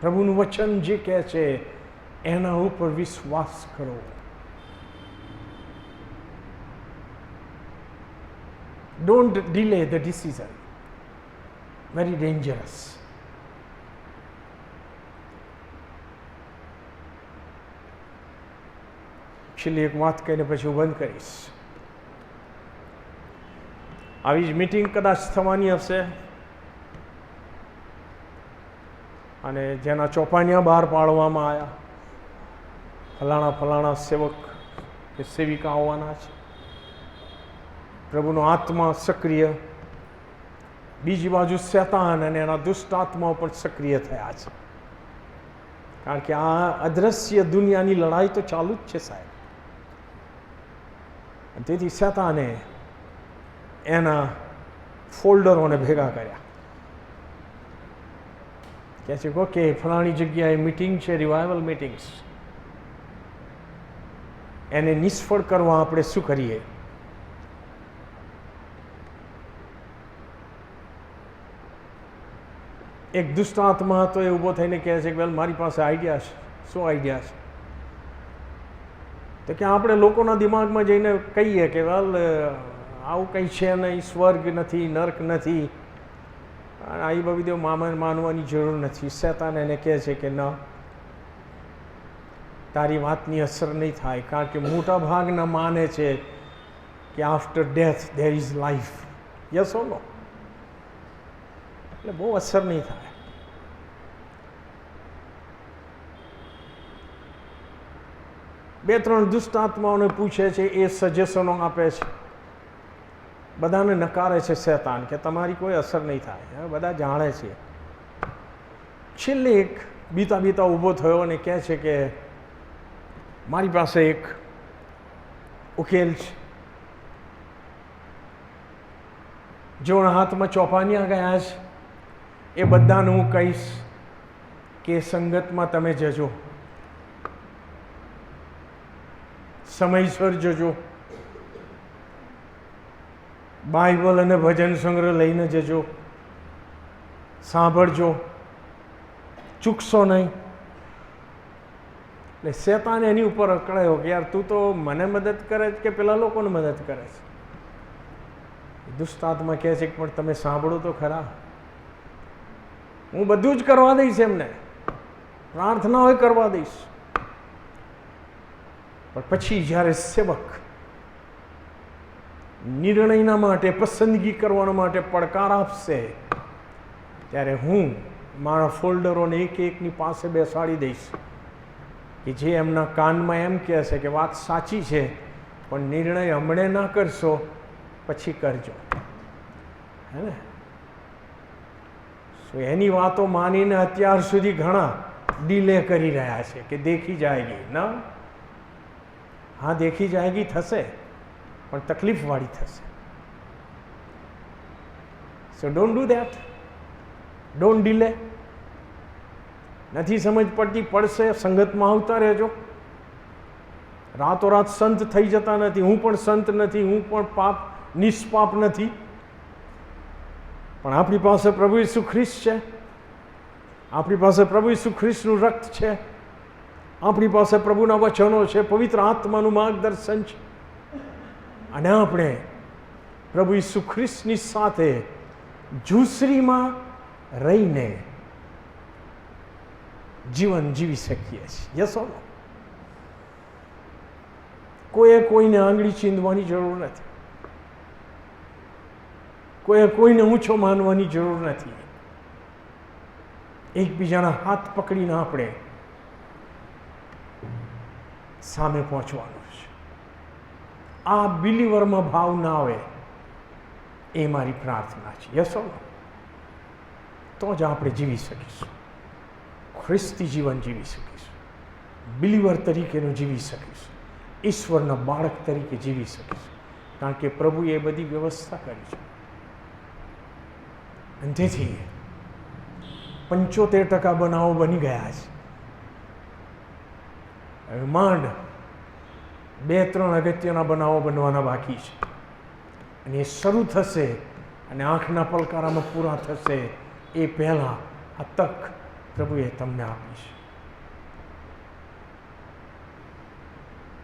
પ્રભુનું વચન જે કહે છે એના ઉપર વિશ્વાસ કરો. Don't delay the decision. Very dangerous. છેલ્લી એક વાત કહીને પછી હું બંધ કરીશ. આવી જ મીટિંગ કદાચ થવાની હશે અને જેના ચોપાનિયા બહાર પાડવામાં આવ્યા, ફલાણા ફલાણા સેવક કે સેવિકા આવવાના છે, પ્રભુનો આત્મા સક્રિય, બીજી બાજુ શૈતાન અને એના દુષ્ટ આત્માઓ પણ સક્રિય થયા છે. કારણ કે આ અદ્રશ્ય દુનિયાની લડાઈ તો ચાલુ જ છે સાહેબ. તેથી શૈતાને એના ફોલ્ડરોને ભેગા કર્યા. કહે છે કે ફલાણી જગ્યાએ મીટિંગ છે, રિવાઇવલ મીટિંગ્સ, એને નિષ્ફળ કરવા આપણે શું કરીએ? એક દુષ્ટ આત્મા હતો એ ઊભો થઈને કહે છે કે વેલ મારી પાસે આઈડિયા છે. શું આઈડિયા છે? તો કે આપણે લોકોના દિમાગમાં જઈને કહીએ કે વેલ આવું કંઈ છે નહીં, સ્વર્ગ નથી, નર્ક નથી, આ બધું માનવાની જરૂર નથી. શૈતાન એને કહે છે કે ન, તારી વાતની અસર નહીં થાય, કારણ કે મોટા ભાગના માને છે કે after death there is life. Yes or no? એટલે બહુ અસર નહીં થાય. બે ત્રણ દુષ્ટ આત્માઓને પૂછે છે, એ સજેશનો આપે છે, બધાને નકારે છે શૈતાન કે તમારી કોઈ અસર નહીં થાય, બધા જાણે છે. છેલ્લે એક બીતા બીતા ઊભો થયો અને કહે છે કે મારી પાસે એક ઉકેલ છે. જેઓના હાથમાં ચોપાનિયા ગયા છે એ બધાને હું કહીશ કે સંગતમાં તમે જજો, સમયસર જજો, બાઇબલ અને ભજન સંગ્રહ લઈને જજો, સાંભળજો, ચૂકશો નહીં. એટલે શેતાન એની ઉપર અકળાયો કે યાર તું તો મને મદદ કરે છે કે પેલા લોકોને મદદ કરે છે. દુષ્ટાત્મા કહે છે કે પણ તમે સાંભળો તો ખરા, હું બધું જ કરવા દઈશ, એમને પ્રાર્થના હોય કરવા દઈશ. પણ પછી જ્યારે સેવક નિર્ણયના માટે, પસંદગી કરવાના માટે પડકાર આપશે, ત્યારે હું મારા ફોલ્ડરોને એક એકની પાસે બેસાડી દઈશ કે જે એમના કાનમાં એમ કહેશે કે વાત સાચી છે, પણ નિર્ણય હમણે ના કરશો, પછી કરજો. હે ને? સો એની વાતો માનીને અત્યાર સુધી ઘણા ડીલે કરી રહ્યા છે કે દેખી જાયગી. ના, હા દેખી જાયગી થશે, પણ તકલીફવાળી થશે. સો don't do that, don't delay. નથી સમજ પડતી, પડશે, સંગતમાં આવતા રહેજો. રાતોરાત સંત થઈ જતા નથી. હું પણ સંત નથી, હું પણ નિષ્પાપ નથી, પણ આપણી પાસે પ્રભુ ઈસુ ખ્રિસ્ત છે, આપણી પાસે પ્રભુ ઈસુ ખ્રિસ્તનું રક્ત છે, આપણી પાસે પ્રભુના વચનો છે, પવિત્ર આત્માનું માર્ગદર્શન છે, અને આપણે પ્રભુ ઈસુ ખ્રિસ્તની સાથે જુસરીમાં રહીને જીવન જીવી શકીએ છીએ. યસ ઓર નો? કોઈએ કોઈને આંગળી ચીંધવાની જરૂર નથી, કોઈએ કોઈને ઊંચો માનવાની જરૂર નથી. એકબીજાના હાથ પકડીને આપણે સામે પહોંચવાનું છે. આ બિલીવરમાં ભાવ ના આવે એ મારી પ્રાર્થના છે. યસ ઓર નો? તો જ આપણે જીવી શકીશું, ખ્રિસ્તી જીવન જીવી શકીશું, બિલીવર તરીકેનું જીવી શકીશું, ઈશ્વરના બાળક તરીકે જીવી શકીશું, કારણ કે પ્રભુએ એ બધી વ્યવસ્થા કરી છે. અને તેથી 75% બનાવો બની ગયા છે. હવે માંડ 2-3 અગત્યના બનાવો બનવાના બાકી છે, અને એ શરૂ થશે અને આંખના પલકારામાં પૂરા થશે એ પહેલાં આ તક પ્રભુએ તમને આપી છે.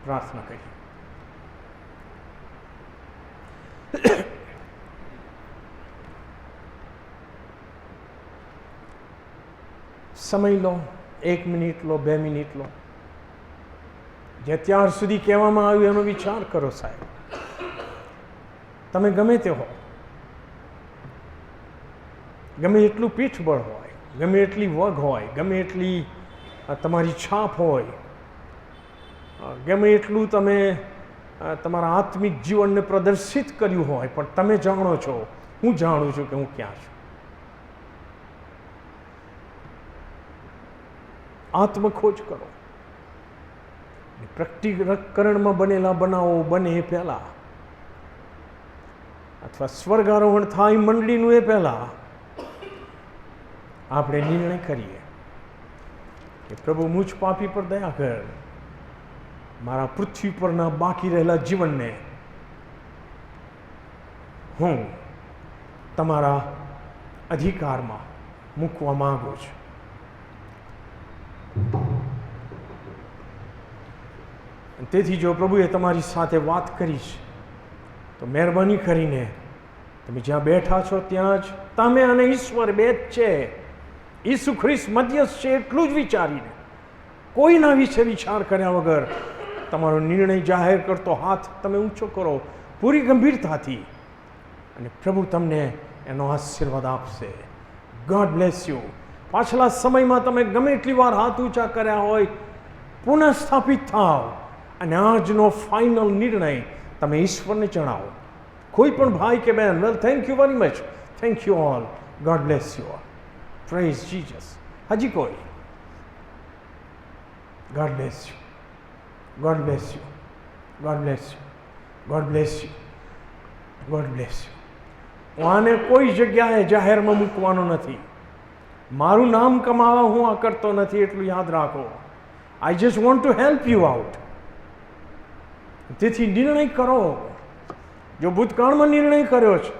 પ્રાર્થના કરીએ. સમય લો, 1 મિનિટ લો, 2 મિનિટ લો. જે અત્યાર સુધી કહેવામાં આવ્યું એનો વિચાર કરો. સાહેબ, તમે ગમે તે હો, ગમે એટલું પીઠબળ હોય, ગમે એટલી વગ હોય, ગમે એટલી તમારી છાપ હોય, ગમે એટલું તમે તમારા આત્મિક જીવનને પ્રદર્શિત કર્યું હોય, પણ તમે જાણો છો, હું જાણું છું કે હું ક્યાં છું. આત્મખોજ કરો. પ્રકટીકરણમાં બનેલા બનાવો બને એ પહેલા, અથવા સ્વર્ગારોહણ થાય મંડળીનું એ પહેલા આપણે નિર્ણય કરીએ કે પ્રભુ મુજ પાપી પર દયા કર, મારા પૃથ્વી પરના બાકી રહેલા જીવનને હું તમારા અધિકારમાં મૂકવા માંગુ છું. તેથી જો પ્રભુએ તમારી સાથે વાત કરી છે, તો મહેરબાની કરીને તમે જ્યાં બેઠા છો ત્યાં જ તમે અને ઈશ્વર બે જ છે. ઈસુ ખ્રિસ્ત મધ્યસ્થ છે એટલું જ વિચારીને, કોઈના વિશે વિચાર કર્યા વગર તમારો નિર્ણય જાહેર કરતો હાથ તમે ઊંચો કરો પૂરી ગંભીરતાથી, અને પ્રભુ તમને એનો આશીર્વાદ આપશે. God bless you. પાછલા સમયમાં તમે ગમે એટલી વાર હાથ ઊંચા કર્યા હોય, પુનઃ સ્થાપિત થાવ અને આજનો ફાઇનલ નિર્ણય તમે ઈશ્વરને જણાવો. કોઈ પણ ભાઈ કે બહેન, well, thank you very much, thank you all, God bless you all, praise Jesus. હજી કોઈ? God bless you, God bless you, God bless you, God bless you, God bless you. હું આને કોઈ જગ્યાએ જાહેરમાં મૂકવાનો નથી. મારું નામ કમાવા હું આ કરતો નથી, એટલું યાદ રાખો. I just want to help you out. તેથી નિર્ણય કરો, જો ભૂતકાળમાં નિર્ણય કર્યો છે,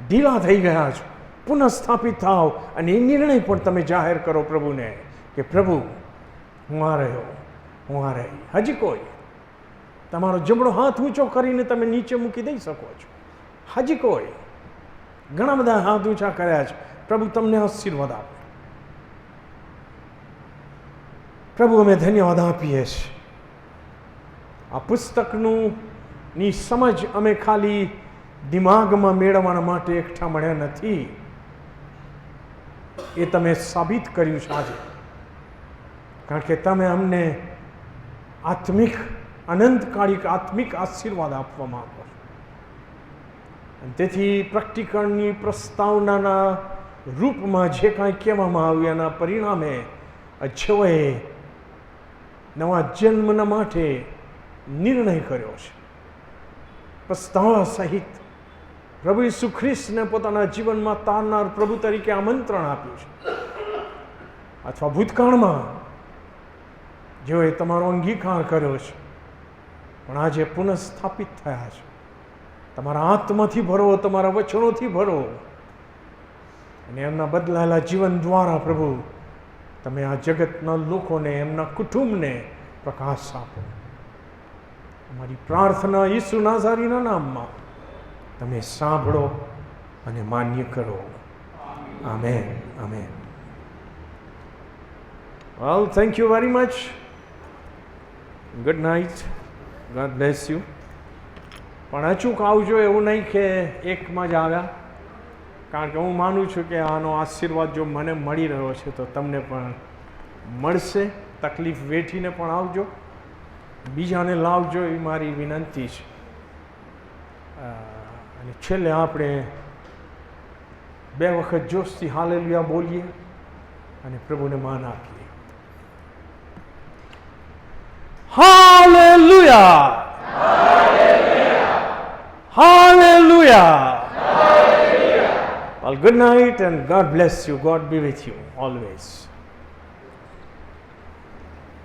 ઢીલા થઈ ગયા છો, પુનઃસ્થાપિત થાવ અને એ નિર્ણય પણ તમે જાહેર કરો પ્રભુને કે પ્રભુ હું આ રહ્યો, હું આ રહી. હજી કોઈ તમારો જમણો હાથ ઊંચો કરીને તમે નીચે મૂકી દઈ શકો છો. હજી કોઈ, ઘણા બધા હાથ ઊંચા કર્યા છે. પ્રભુ તમને આશીર્વાદ આપે. પ્રભુ અમે ધન્યવાદ આપીએ છીએ. આ પુસ્તકનું ની સમજ અમે ખાલી દિમાગમાં મેળવવાના માટે એકઠા મળ્યા નથી, એ તમે સાબિત કર્યું છે આજે. કારણ કે તમે અમને આત્મિક અનંતકાળિક આત્મિક આશીર્વાદ આપવા માંગો છો. અને તેથી પ્રેક્ટિકલની પ્રસ્તાવનાના રૂપમાં જે કાંઈ કહેવામાં આવ્યું એના પરિણામે અછવાએ નવા જન્મના માટે નિર્ણય કર્યો છે. પ્રસ્તાવ સહિત પ્રભુ ઈસુ ખ્રિસ્તને પોતાના જીવનમાં તારનાર પ્રભુ તરીકે આમંત્રણ આપ્યું છે. અથવા ભૂતકાળમાં જેઓએ તમારો અંગીકાર કર્યો છે પણ આજે પુનઃસ્થાપિત થયા છે. તમારા આત્માથી ભરો, તમારા વચનોથી ભરો અને એમના બદલાયેલા જીવન દ્વારા પ્રભુ તમે આ જગતના લોકોને, એમના કુટુંબને પ્રકાશ આપો. અમારી પ્રાર્થના ઈસુ નાઝારીના નામમાં તમે સાંભળો અને માન્ય કરો. Amen, amen. Well, thank you very much. Good night. God bless you. પણ અચૂક આવજો એવું નહીં કે એકમાં જ આવ્યા, કારણ કે હું માનું છું કે આનો આશીર્વાદ જો મને મળી રહ્યો છે તો તમને પણ મળશે. તકલીફ વેઠીને પણ આવજો, બીજાને લાવજો, એ મારી વિનંતી છે. અને છેલ્લે આપણે 2 વખત જોશથી હાલેલુયા બોલીએ અને પ્રભુને માન આપીએ. Hallelujah, hallelujah. Well, good night and God bless you. God be with you always.